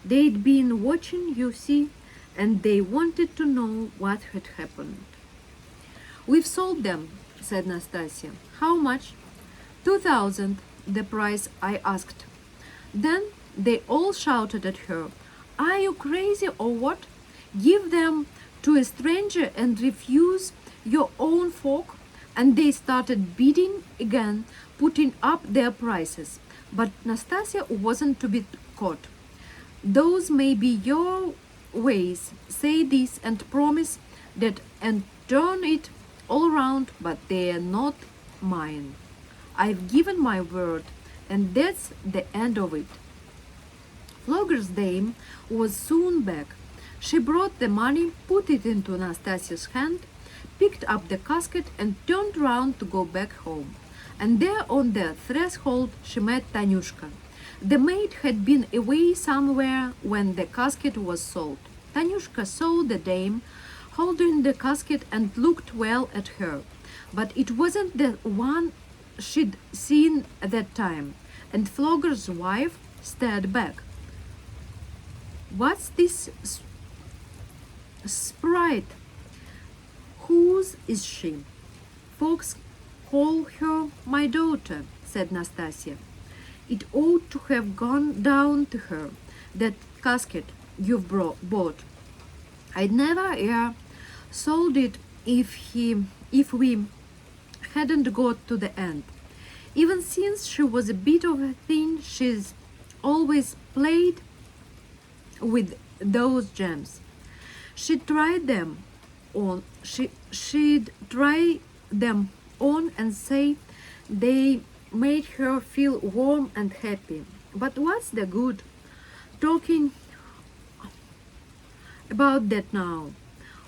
They'd been watching, you see, and they wanted to know what had happened. We've sold them, said Nastasia. How much? 2,000, the price I asked. Then they all shouted at her, are you crazy or what? Give them to a stranger and refuse your own folk? And they started bidding again, putting up their prices. But Nastasia wasn't to be caught. Those may be your ways, say this and promise that and turn it all around, but they are not mine. I've given my word, and that's the end of it. Flogger's dame was soon back. She brought the money, put it into Nastasia's hand, picked up the casket, and turned round to go back home. And there on the threshold she met Tanyushka. The maid had been away somewhere when the casket was sold. Tanyushka saw the dame holding the casket and looked well at her, but it wasn't the one she'd seen at that time, and Flogger's wife stared back. What's this sprite? Whose is she? Folks call her my daughter, said Nastasia. It ought to have gone down to her, that casket you've bought. I'd never sold it if we hadn't got to the end. Even since she was a bit of a thing, she's always played with those gems. She'd try them on. She'd try them on and say they made her feel warm and happy. But what's the good talking about that now?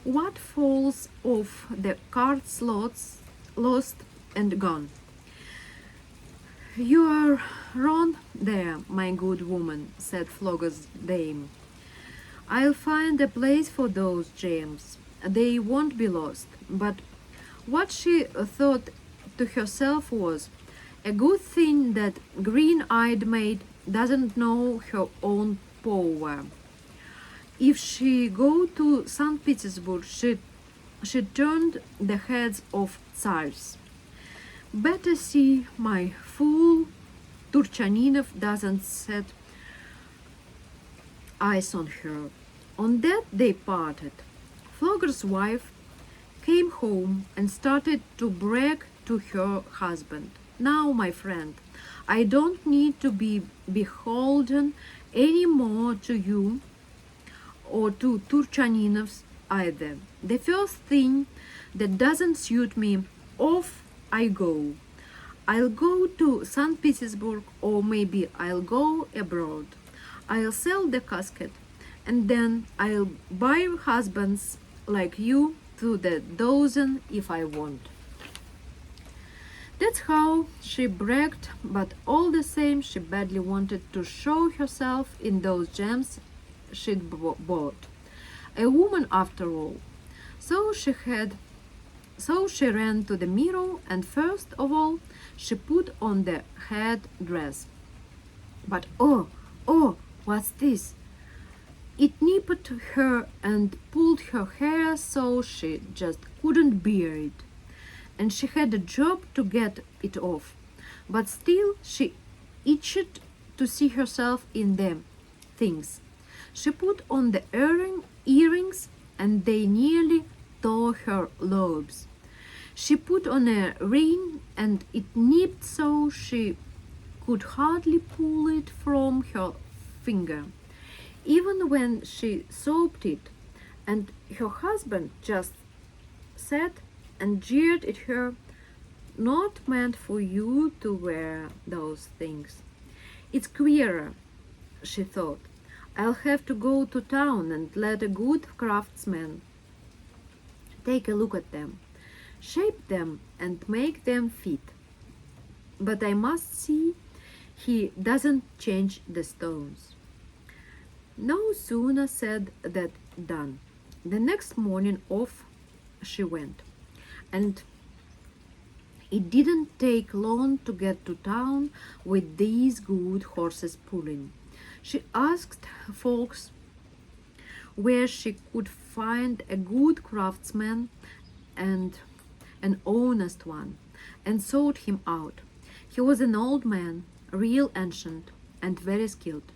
What falls off the card slots lost and gone? You are wrong there, my good woman, said Flogger's dame. I'll find a place for those gems. They won't be lost. But what she thought to herself was, a good thing that green-eyed maid doesn't know her own power. If she go to St. Petersburg, she turned the heads of Tsars. Better see my fool Turchaninov doesn't set eyes on her. On that they parted. Flogger's wife came home and started to brag to her husband. Now, my friend, I don't need to be beholden any more to you or to Turchaninovs either. The first thing that doesn't suit me, off I go. I'll go to St. Petersburg, or maybe I'll go abroad. I'll sell the casket, and then I'll buy husbands like you to the dozen if I want. That's how she bragged, but all the same she badly wanted to show herself in those gems she'd bought. A woman after all. So she ran to the mirror, and first of all she put on the head dress. But oh, what's this? It nipped her and pulled her hair so she just couldn't bear it. And she had a job to get it off. But still she itched to see herself in them things. She put on the earrings, and they nearly tore her lobes. She put on a ring, and it nipped so she could hardly pull it from her finger, even when she soaped it. And her husband just sat and jeered at her. Not meant for you to wear those things. It's queerer, she thought. I'll have to go to town and let a good craftsman take a look at them, shape them, and make them fit. But I must see he doesn't change the stones. No sooner said than done. The next morning off she went, and it didn't take long to get to town with these good horses pulling. She asked folks where she could find a good craftsman and an honest one, and sought him out. He was an old man, real ancient, and very skilled.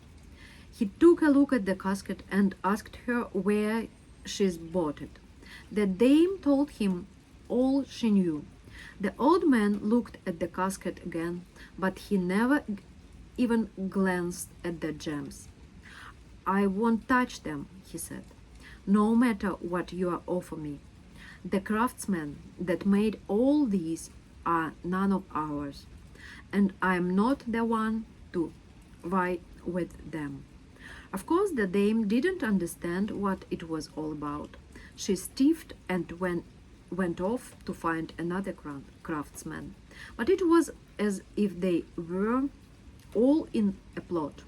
He took a look at the casket and asked her where she's bought it. The dame told him all she knew. The old man looked at the casket again, but he never even glanced at the gems. I won't touch them, he said, no matter what you offer me. The craftsmen that made all these are none of ours, and I am not the one to vie with them. Of course, the dame didn't understand what it was all about. She stiffed and went off to find another craftsman. But it was as if they were all in a plot.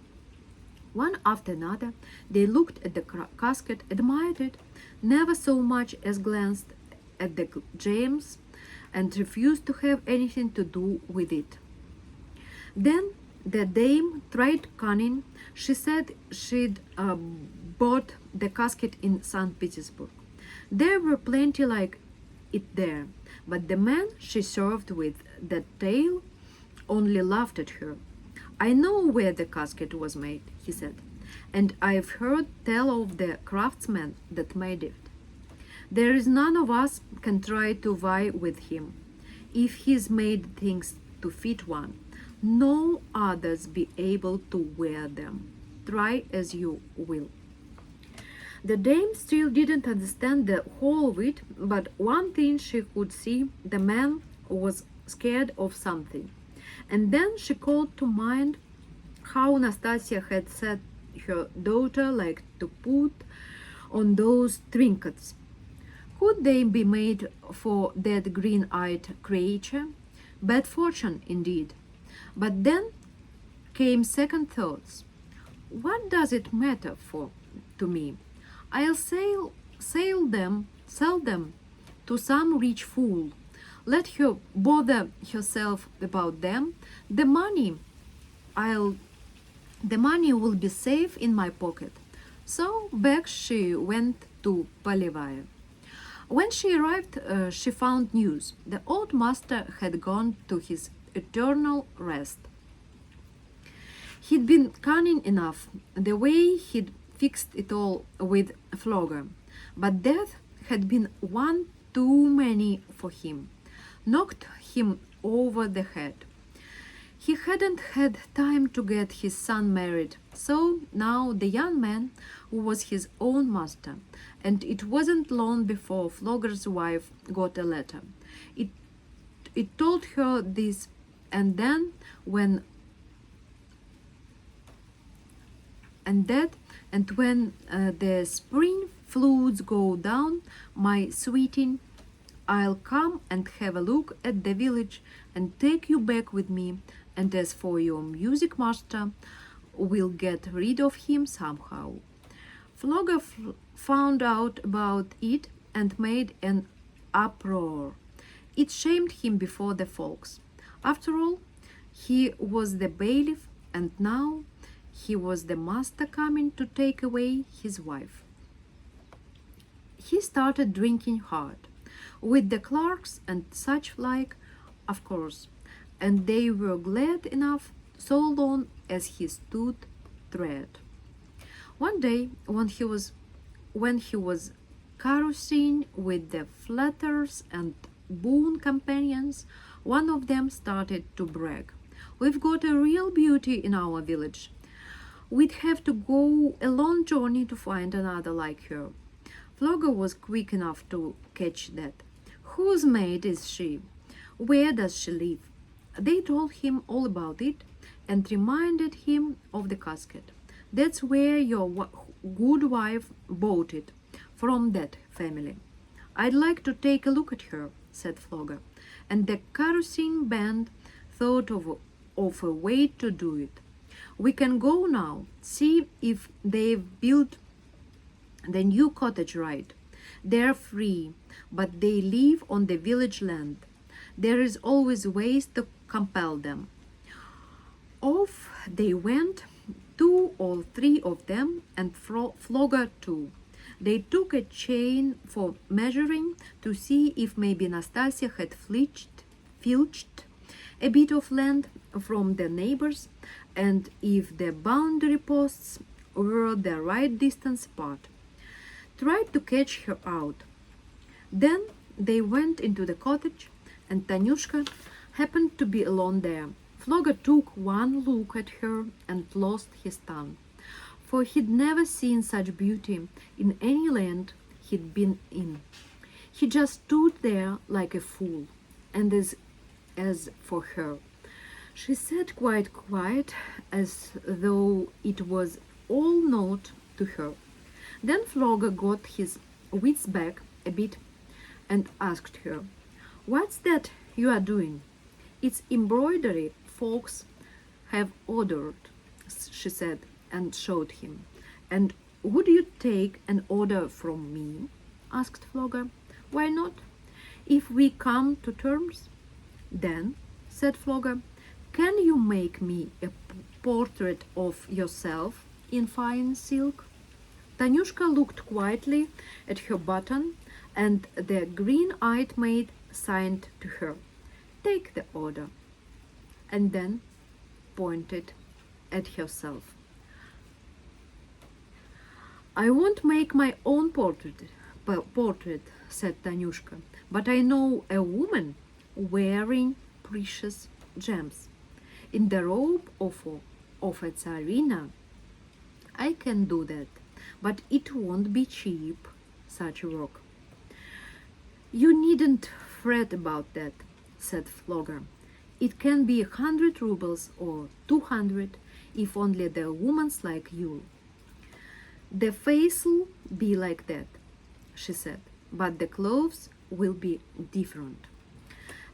One after another, they looked at the casket, admired it, never so much as glanced at the gems, and refused to have anything to do with it. Then the dame tried cunning. She said she'd bought the casket in St. Petersburg. There were plenty like it there, but the man she served with that tale only laughed at her. I know where the casket was made, he said, and I've heard tell of the craftsman that made it. There is none of us can try to vie with him. If he's made things to fit one, no others be able to wear them. Try as you will. The dame still didn't understand the whole of it, but one thing she could see, the man was scared of something. And then she called to mind how Nastasia had said her daughter liked to put on those trinkets. Could they be made for that green-eyed creature? Bad fortune, indeed. But then came second thoughts. What does it matter to me? I'll sell them to some rich fool. Let her bother herself about them. The money will be safe in my pocket. So back she went to Polevaya. When she arrived, she found news. The old master had gone to his eternal rest. He'd been cunning enough. The way he'd fixed it all with Flogger, but death had been one too many for him, knocked him over the head. He hadn't had time to get his son married, so now the young man was his own master, and it wasn't long before Flogger's wife got a letter. It, it told her this, and then when the spring floods go down, my sweeting, I'll come and have a look at the village and take you back with me. And as for your music master, we'll get rid of him somehow. Flogger found out about it and made an uproar. It shamed him before the folks. After all, he was the bailiff, and now he was the master coming to take away his wife. He started drinking hard, with the clerks and such like, of course, and they were glad enough so long as he stood tread. One day, when he was carousing with the flatters and boon companions, one of them started to brag. "We've got a real beauty in our village. We'd have to go a long journey to find another like her." Flogger was quick enough to catch that. "Whose maid is she? Where does she live?" They told him all about it and reminded him of the casket. "That's where your good wife bought it, from that family." "I'd like to take a look at her," said Flogger, and the carousing band thought of a way to do it. "We can go now, see if they've built the new cottage right. They're free, but they live on the village land. There is always ways to compel them." Off they went, 2 or 3 of them, and Flogger too. They took a chain for measuring to see if maybe Nastasia had filched a bit of land from the neighbors, and if the boundary posts were the right distance apart. Tried to catch her out. Then they went into the cottage, and Tanyushka happened to be alone there. Flogger took one look at her and lost his tongue, for he'd never seen such beauty in any land he'd been in. He just stood there like a fool, and as for her, she sat quite quiet, as though it was all naught to her. Then Flogger got his wits back a bit and asked her, "What's that you are doing?" "It's embroidery folks have ordered," she said, and showed him. "And would you take an order from me?" asked Flogger. "Why not, if we come to terms?" "Then," said Flogger, "can you make me a portrait of yourself in fine silk?" Tanyushka looked quietly at her button, and the green-eyed maid signed to her, "Take the order," and then pointed at herself. "I won't make my own portrait," said Tanyushka, "but I know a woman wearing precious gems in the robe of a tsarina. I can do that, but it won't be cheap, such work." "You needn't fret about that," said Flogger. "It can be 100 rubles or 200, if only the woman's like you." "The face'll be like that," she said, "but the clothes will be different."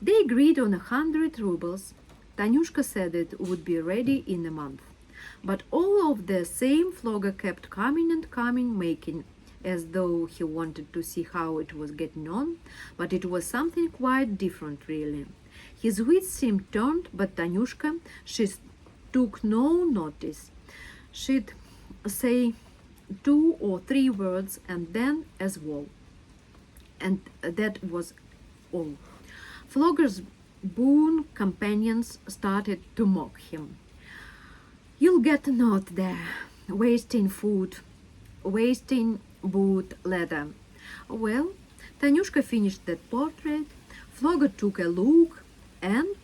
They agreed on 100 rubles. Tanyushka said it would be ready in a month. But all of the same, Flogger kept coming and coming, making as though he wanted to see how it was getting on, but it was something quite different, really. His wits seemed turned, but Tanyushka, she took no notice. She'd say 2 or 3 words, and then as well. And that was all. Flogger's boon companions started to mock him. "You'll get not there, wasting food. wasting boot leather. Well, Tanyushka finished that portrait. Flogger took a look and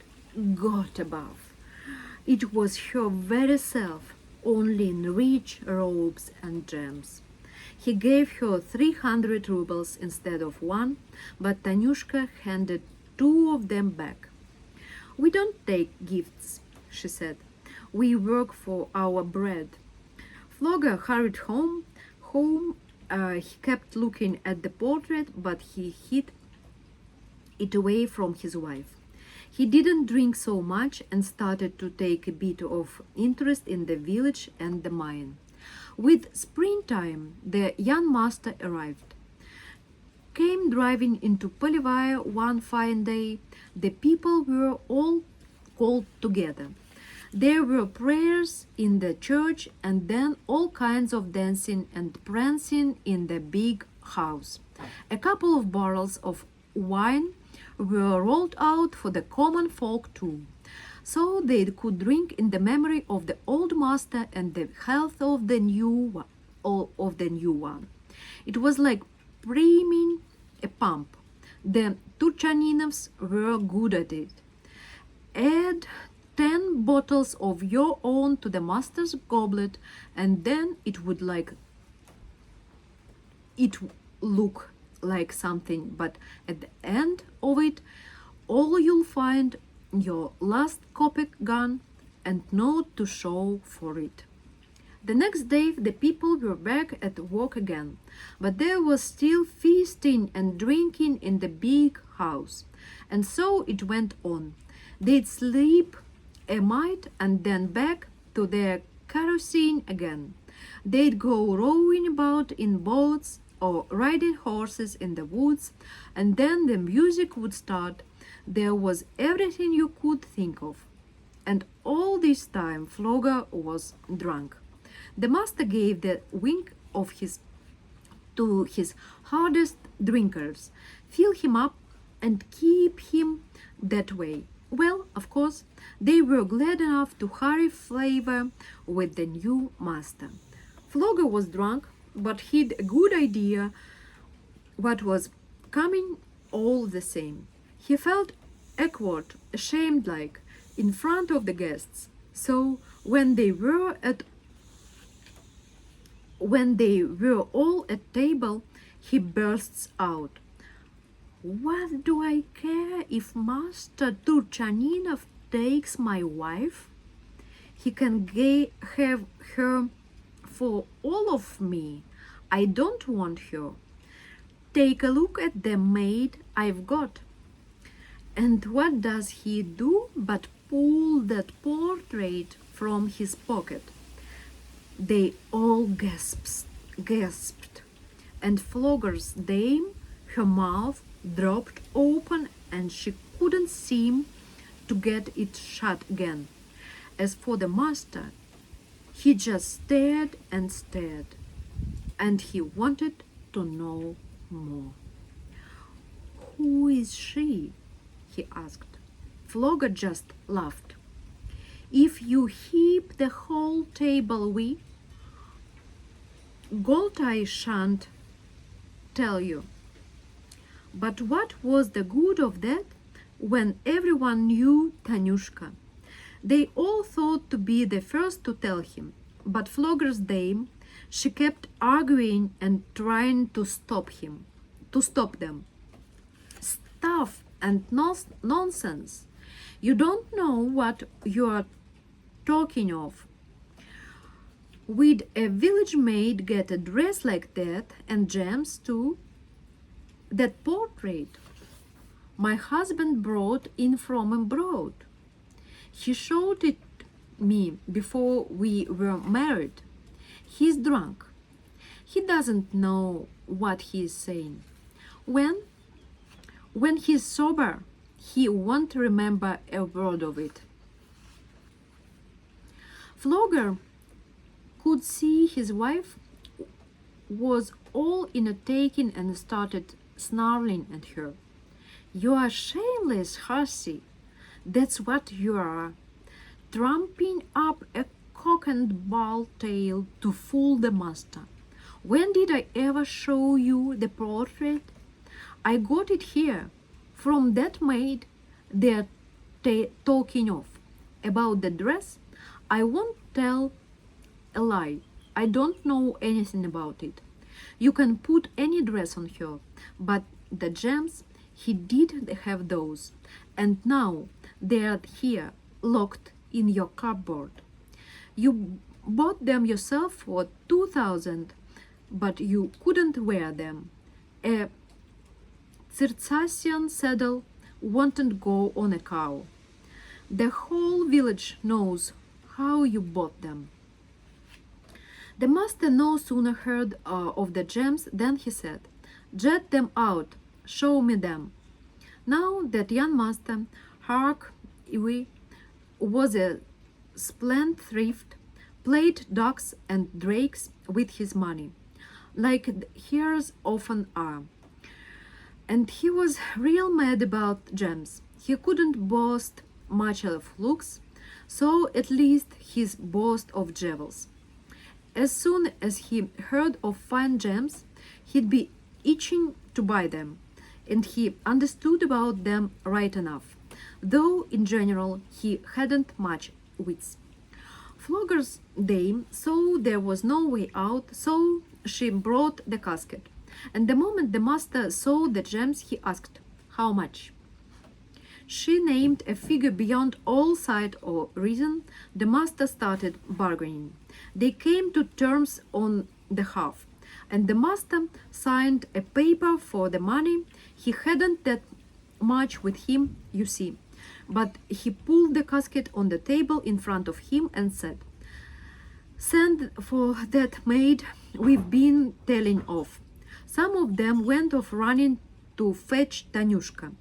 got above. It was her very self, only in rich robes and gems. He gave her 300 rubles instead of one, but Tanyushka handed 2 of them back. "We don't take gifts," she said. "We work for our bread." Flogger hurried home. He kept looking at the portrait, but he hid it away from his wife. He didn't drink so much and started to take a bit of interest in the village and the mine. With springtime, the young master arrived. Came driving into Polivaya one fine day. The people were all called together. There were prayers in the church and then all kinds of dancing and prancing in the big house. A couple of barrels of wine were rolled out for the common folk too, so they could drink in the memory of the old master and the health of the new one. It was like priming a pump. The Turchaninovs were good at it. Add 10 bottles of your own to the master's goblet, and then it would look like something, but at the end of it all you'll find your last kopeck gone and note to show for it. The next day the people were back at work again, but there was still feasting and drinking in the big house, and so it went on. They'd sleep a mite and then back to their kerosene again. They'd go rowing about in boats or riding horses in the woods, and then the music would start. There was everything you could think of. And all this time Flogger was drunk. The master gave the wink to his hardest drinkers, fill him up and keep him that way. Well, of course, they were glad enough to hurry favor with the new master. Flogger was drunk, but he'd a good idea what was coming all the same. He felt awkward, ashamed like, in front of the guests. So when they were all at table, he bursts out, "What do I care if Master Turchaninov takes my wife? He can have her for all of me. I don't want her. Take a look at the maid I've got." And what does he do but pull that portrait from his pocket? They all gasped, and Flogger's dame, her mouth dropped open and she couldn't seem to get it shut again. As for the master, he just stared, and he wanted to know more. "Who is she?" he asked. Flogger just laughed. "If you heap the whole table with gold, I shan't tell you. But what was the good of that when everyone knew Tanyushka? They all thought to be the first to tell him, but Flogger's dame, she kept arguing and trying to stop them. Stuff and nonsense. You don't know what you are talking of. Would a village maid get a dress like that and gems too? That portrait my husband brought in from abroad. He showed it me before we were married. He's drunk. He doesn't know what he is saying. When he's sober, he won't remember a word of it." Flogger could see his wife was all in a taking and started snarling at her. "You are shameless hussy. That's what you are. Trumping up a cock and bull tale to fool the master. When did I ever show you the portrait? I got it here, from that maid they're talking of. About the dress, I won't tell a lie. I don't know anything about it. You can put any dress on her, but the gems, he did have those, and now they're here, locked in your cupboard. You bought them yourself for 2,000, but you couldn't wear them. A Circassian saddle won't go on a cow. The whole village knows how you bought them. The master no sooner heard of the gems than he said, "Jet them out, show me them." Now that young master, Hark Iwi, was a spendthrift, played ducks and drakes with his money, like heirs often are. And he was real mad about gems. He couldn't boast much of looks, so at least his boast of jewels. As soon as he heard of fine gems, he'd be itching to buy them, and he understood about them right enough, though in general he hadn't much wits. Flogger's dame saw there was no way out, so she brought the casket, and the moment the master saw the gems, he asked, "How much?" She named a figure beyond all sight or reason. The master started bargaining. They came to terms on the half, and the master signed a paper for the money. He hadn't that much with him, you see, but he pulled the casket on the table in front of him and said, "Send for that maid we've been telling of." Some of them went off running to fetch Tanyushka.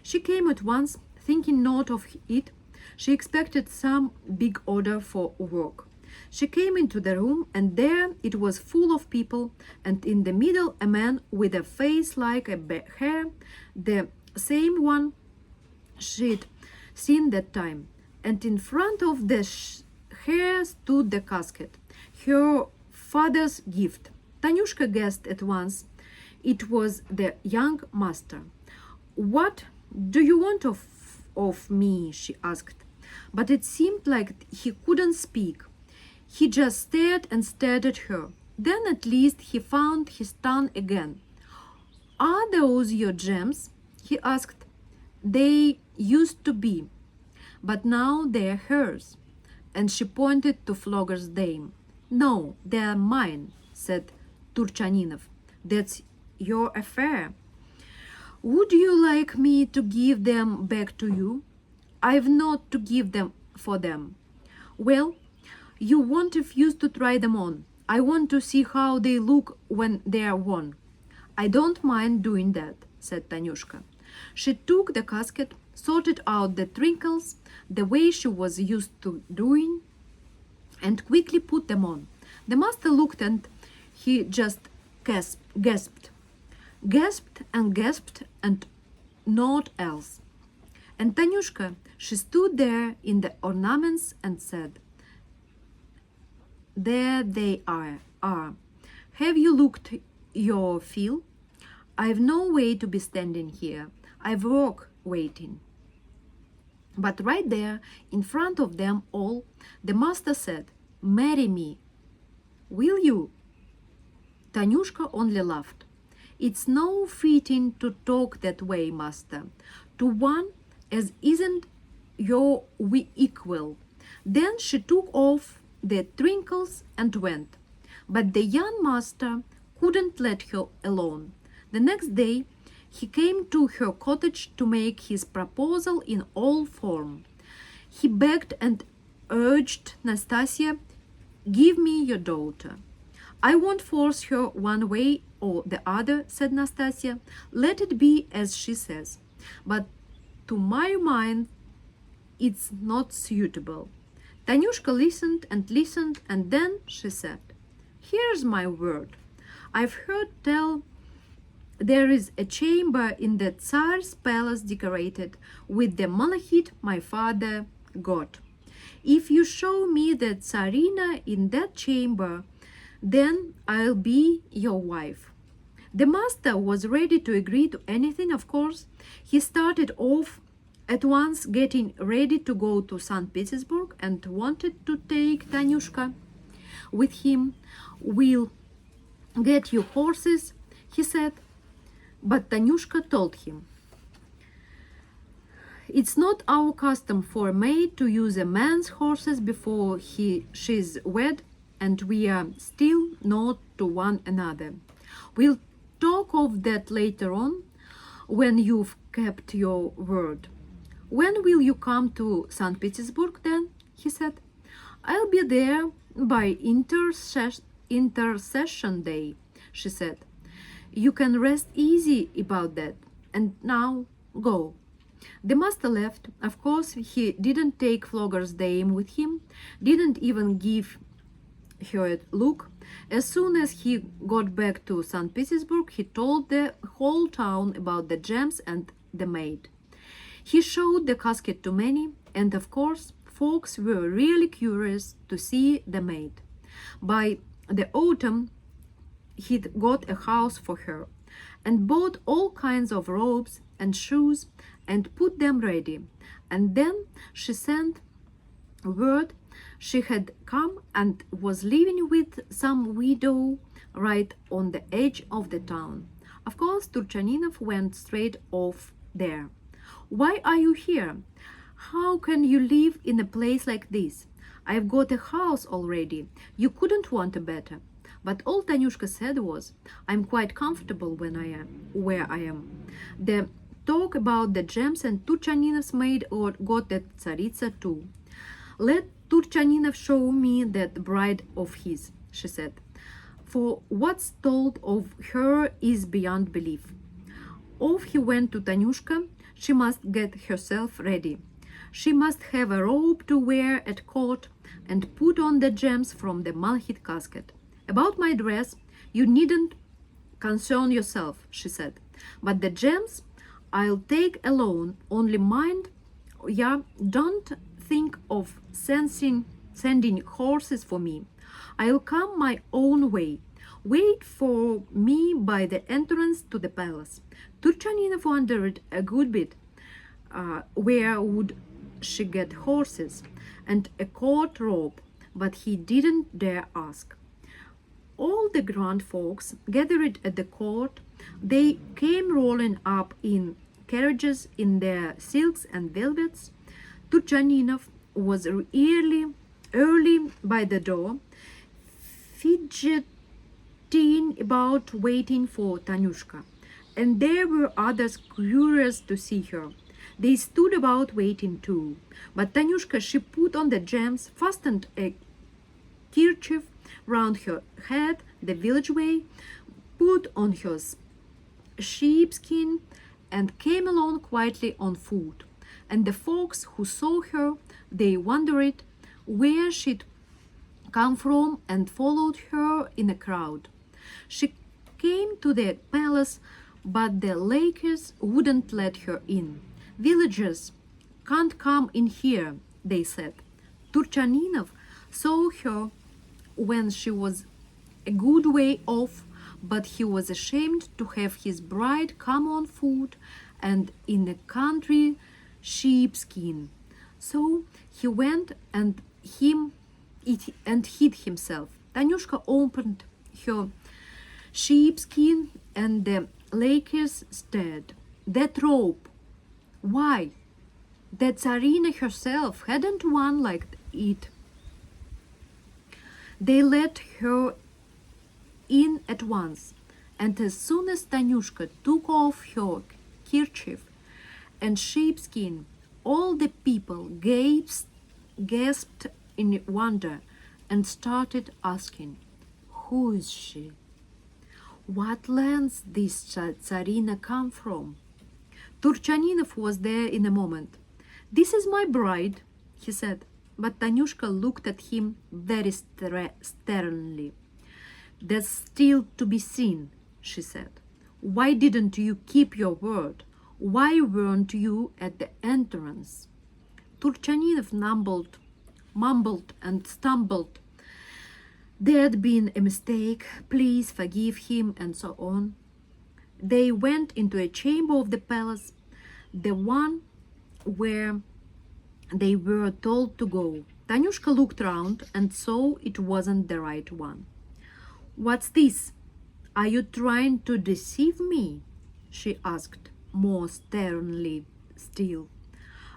She came at once, thinking not of it. She expected some big order for work. She came into the room, and there it was full of people, and in the middle a man with a face like a hare, the same one she'd seen that time. And in front of the hare stood the casket, her father's gift. Tanyushka guessed at once it was the young master. "What do you want of me?" she asked. But it seemed like he couldn't speak. He just stared and stared at her. Then at least he found his tongue again. "Are those your gems?" he asked. "They used to be, but now they're hers." And she pointed to Flogger's dame. "No, they're mine," said Turchaninov. "That's your affair. Would you like me to give them back to you?" "I've not to give them for them." "Well, you won't refuse to try them on. I want to see how they look when they're worn." "I don't mind doing that," said Tanyushka. She took the casket, sorted out the trinkles the way she was used to doing, and quickly put them on. The master looked, and he just gasped and naught else. And Tanyushka, she stood there in the ornaments and said, "There they are. Have you looked your fill? I've no way to be standing here. I've work waiting." But right there, in front of them all, the master said, "Marry me. Will you?" Tanyushka only laughed. "It's no fitting to talk that way, master, to one as isn't your equal." Then she took off the trinkles and went. But the young master couldn't let her alone. The next day he came to her cottage to make his proposal in all form. He begged and urged Nastasia, "Give me your daughter." "I won't force her one way or the other," said Nastasia. "Let it be as she says. But to my mind, it's not suitable." Tanyushka listened, and then she said, "Here's my word. I've heard tell there is a chamber in the Tsar's palace decorated with the malachite my father got. If you show me the Tsarina in that chamber, Then I'll be your wife. The master was ready to agree to anything, of course. He started off at once getting ready to go to St. Petersburg and wanted to take Tanyushka with him. We'll get you horses, he said. But Tanyushka told him, it's not our custom for a maid to use a man's horses before she's wed, and we are still not to one another. We'll talk of that later on, when you've kept your word. When will you come to St. Petersburg then? He said. I'll be there by intercession day, she said. You can rest easy about that. And now go. The master left. Of course, he didn't take Flogger's dame with him, didn't even give her a look. As soon as he got back to St. Petersburg, he told the whole town about the gems and the maid. He showed the casket to many, and of course, folks were really curious to see the maid. By the autumn, he'd got a house for her, and bought all kinds of robes and shoes, and put them ready. And then she sent word she had come and was living with some widow right on the edge of the town. Of course, Turchaninov went straight off there. Why are you here? How can you live in a place like this? I've got a house already. You couldn't want a better. But all Tanyushka said was, I'm quite comfortable when I am where I am. The talk about the gems and Turchaninov's maid got the Tsaritsa too. Let Turchaninov show me that bride of his, she said, for what's told of her is beyond belief. Off he went to Tanyushka. She must get herself ready. She must have a robe to wear at court and put on the gems from the Malachite Casket. About my dress, you needn't concern yourself, she said. But the gems I'll take alone. Only mind, don't think of sending horses for me. I'll come my own way. Wait for me by the entrance to the palace. Turchaninov wondered a good bit. Where would she get horses and a court robe? But he didn't dare ask. All the grand folks gathered at the court. They came rolling up in carriages in their silks and velvets. Turchaninov was early by the door, fidgeting about waiting for Tanyushka, and there were others curious to see her. They stood about waiting too. But Tanyushka, she put on the gems, fastened a kerchief round her head the village way, put on her sheepskin, and came along quietly on foot. And the folks who saw her, they wondered where she'd come from and followed her in a crowd. She came to the palace, but the Lakers wouldn't let her in. Villagers can't come in here, they said. Turchaninov saw her when she was a good way off, but he was ashamed to have his bride come on foot and in a country sheepskin. So he went and hid himself. Tanyushka opened her sheepskin, and the Lakers stared. That robe, why? The Tsarina herself hadn't one like it. They let her in at once, and as soon as Tanyushka took off her kerchief and sheepskin, all the people gasped in wonder and started asking, who is she? What lands this Tsarina come from? Turchaninov was there in a moment. This is my bride, he said, but Tanyushka looked at him very sternly. That's still to be seen, she said. Why didn't you keep your word? Why weren't you at the entrance? Turchaninov mumbled and stumbled. There'd been a mistake, please forgive him, and so on. They went into a chamber of the palace, the one where they were told to go. Tanyushka looked round and saw it wasn't the right one. "What's this? Are you trying to deceive me?" she asked, more sternly still.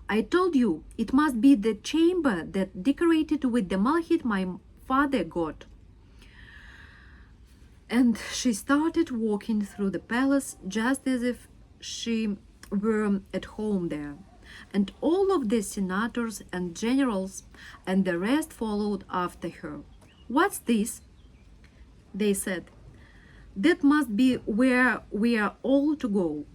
"I told you it must be the chamber that decorated with the malachite my father got." And she started walking through the palace just as if she were at home there. And all of the senators and generals and the rest followed after her. "What's this?" they said. "That must be where we are all to go."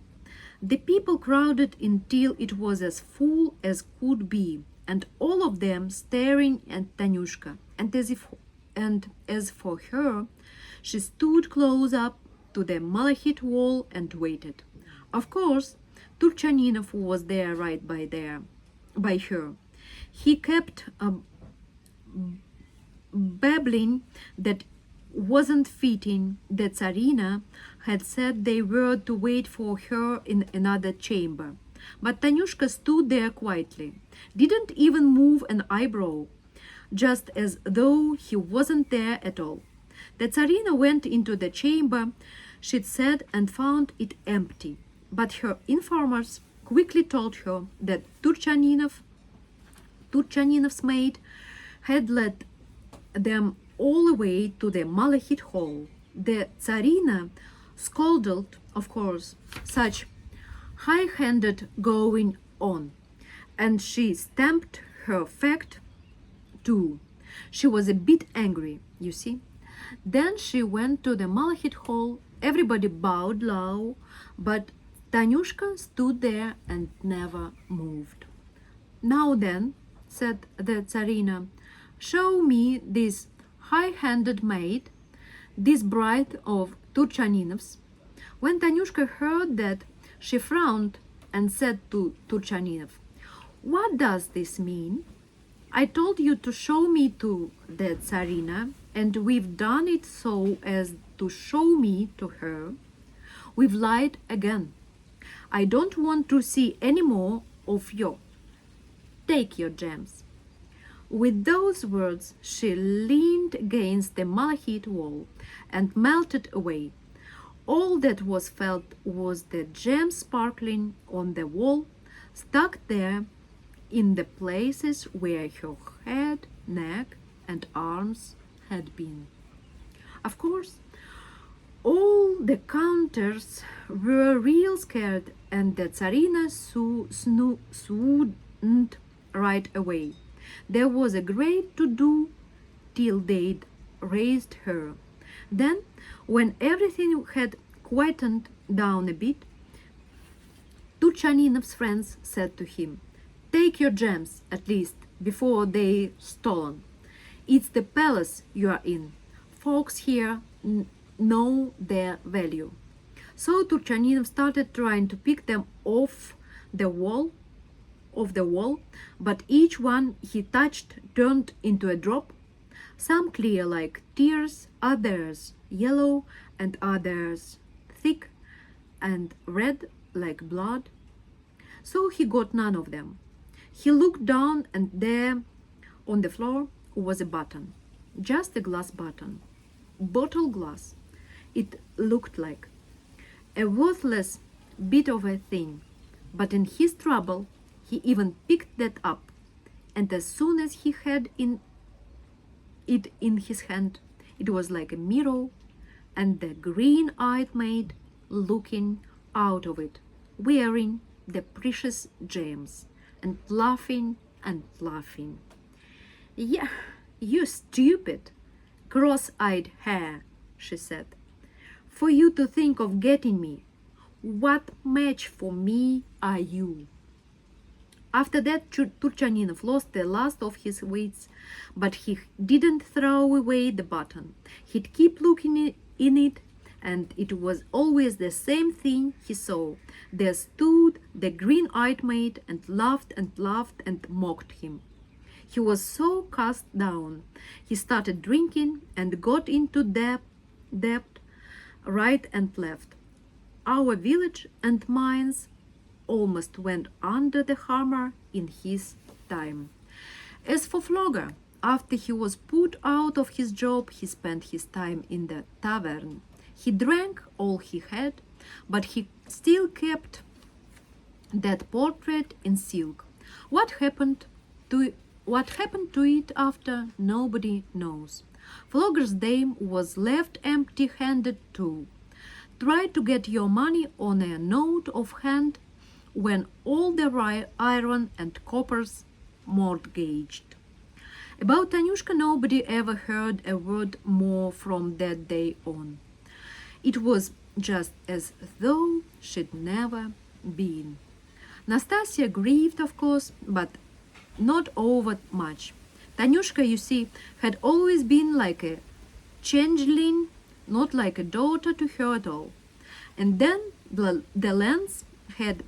The people crowded until it was as full as could be, and all of them staring at Tanyushka. And as for her, she stood close up to the malachite wall and waited. Of course, Turchaninov was there right by her. He kept babbling that wasn't fitting. The Tsarina had said they were to wait for her in another chamber. But Tanyushka stood there quietly, didn't even move an eyebrow, just as though he wasn't there at all. The Tsarina went into the chamber she'd said and found it empty. But her informers quickly told her that Turchaninov's maid had led them all the way to the malachite hall. The Tsarina scolded, of course, such high-handed going on, and she stamped her fact too. She was a bit angry, you see. Then she went to the malachite hall. Everybody bowed low, but Tanyushka stood there and never moved. "Now then," said the Tsarina, "show me this high-handed maid, this bride of Turchaninov's." When Tanyushka heard that, she frowned and said to Turchaninov, "What does this mean? I told you to show me to the Tsarina, and we've done it so as to show me to her. We've lied again. I don't want to see any more of you. Take your gems." With those words, she leaned against the malachite wall and melted away. All that was felt was the gems sparkling on the wall, stuck there in the places where her head, neck, and arms had been. Of course, all the counters were real scared, and the Tsarina swooned right away. There was a great to-do till they'd raised her. Then, when everything had quietened down a bit, Turchaninov's friends said to him, "Take your gems, at least, before they're stolen. It's the palace you are in. Folks here know their value." So Turchaninov started trying to pick them off the wall, but each one he touched turned into a drop, some clear like tears, others yellow, and others thick and red like blood. So he got none of them. He looked down, and there on the floor was a button, just a glass button, bottle glass. It looked like a worthless bit of a thing, but in his trouble he even picked that up, and as soon as he had it in his hand, it was like a mirror, and the green-eyed maid looking out of it, wearing the precious gems, and laughing and laughing. "Yeah, you stupid, cross-eyed hare," she said, "for you to think of getting me. What match for me are you?" After that, Turchaninov lost the last of his wits, but he didn't throw away the button. He'd keep looking in it, and it was always the same thing he saw. There stood the green-eyed maid and laughed and mocked him. He was so cast down. He started drinking and got into debt right and left. Our village and mines almost went under the hammer in his time. As for Flogger, after he was put out of his job, he spent his time in the tavern. He drank all he had, but he still kept that portrait in silk. What happened to it after, nobody knows. Flogger's dame was left empty-handed too. Try to get your money on a note of hand when all the iron and coppers mortgaged. About Tanyushka nobody ever heard a word more from that day on. It was just as though she'd never been. Nastasia grieved, of course, but not over much. Tanyushka, you see, had always been like a changeling, not like a daughter to her at all. And then the Lens had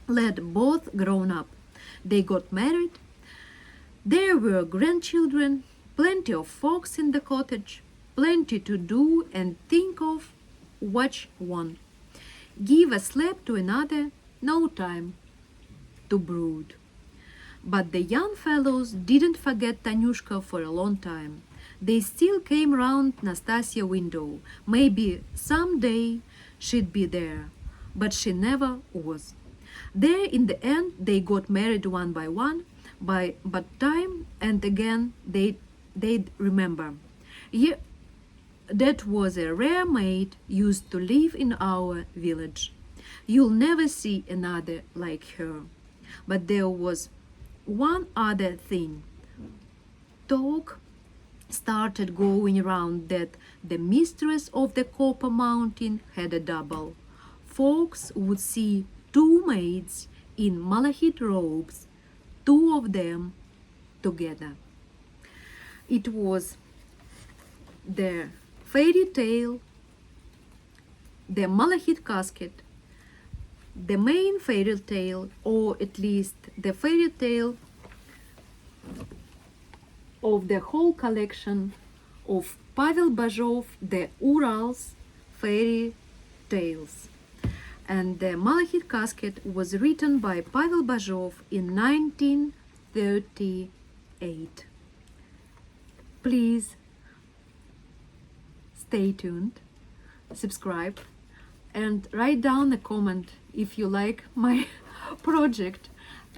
both grown up. They got married. There were grandchildren, plenty of folks in the cottage, plenty to do and think of. Watch one. Give a slap to another, no time to brood. But the young fellows didn't forget Tanyushka for a long time. They still came round Nastasia's window. Maybe someday she'd be there, but she never was. There in the end they got married one by one, but time and again they'd remember. Yeah, that was a rare maid used to live in our village. You'll never see another like her. But there was one other thing. Talk started going around that the mistress of the Copper Mountain had a double. Folks would see two maids in malachite robes, two of them together. It was the fairy tale, the Malachite Casket, the main fairy tale, or at least the fairy tale of the whole collection of Pavel Bazhov the Urals fairy tales. And the Malachite Casket was written by Pavel Bazhov in 1938. Please stay tuned, subscribe, and write down a comment if you like my project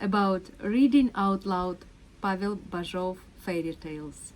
about reading out loud Pavel Bazhov fairy tales.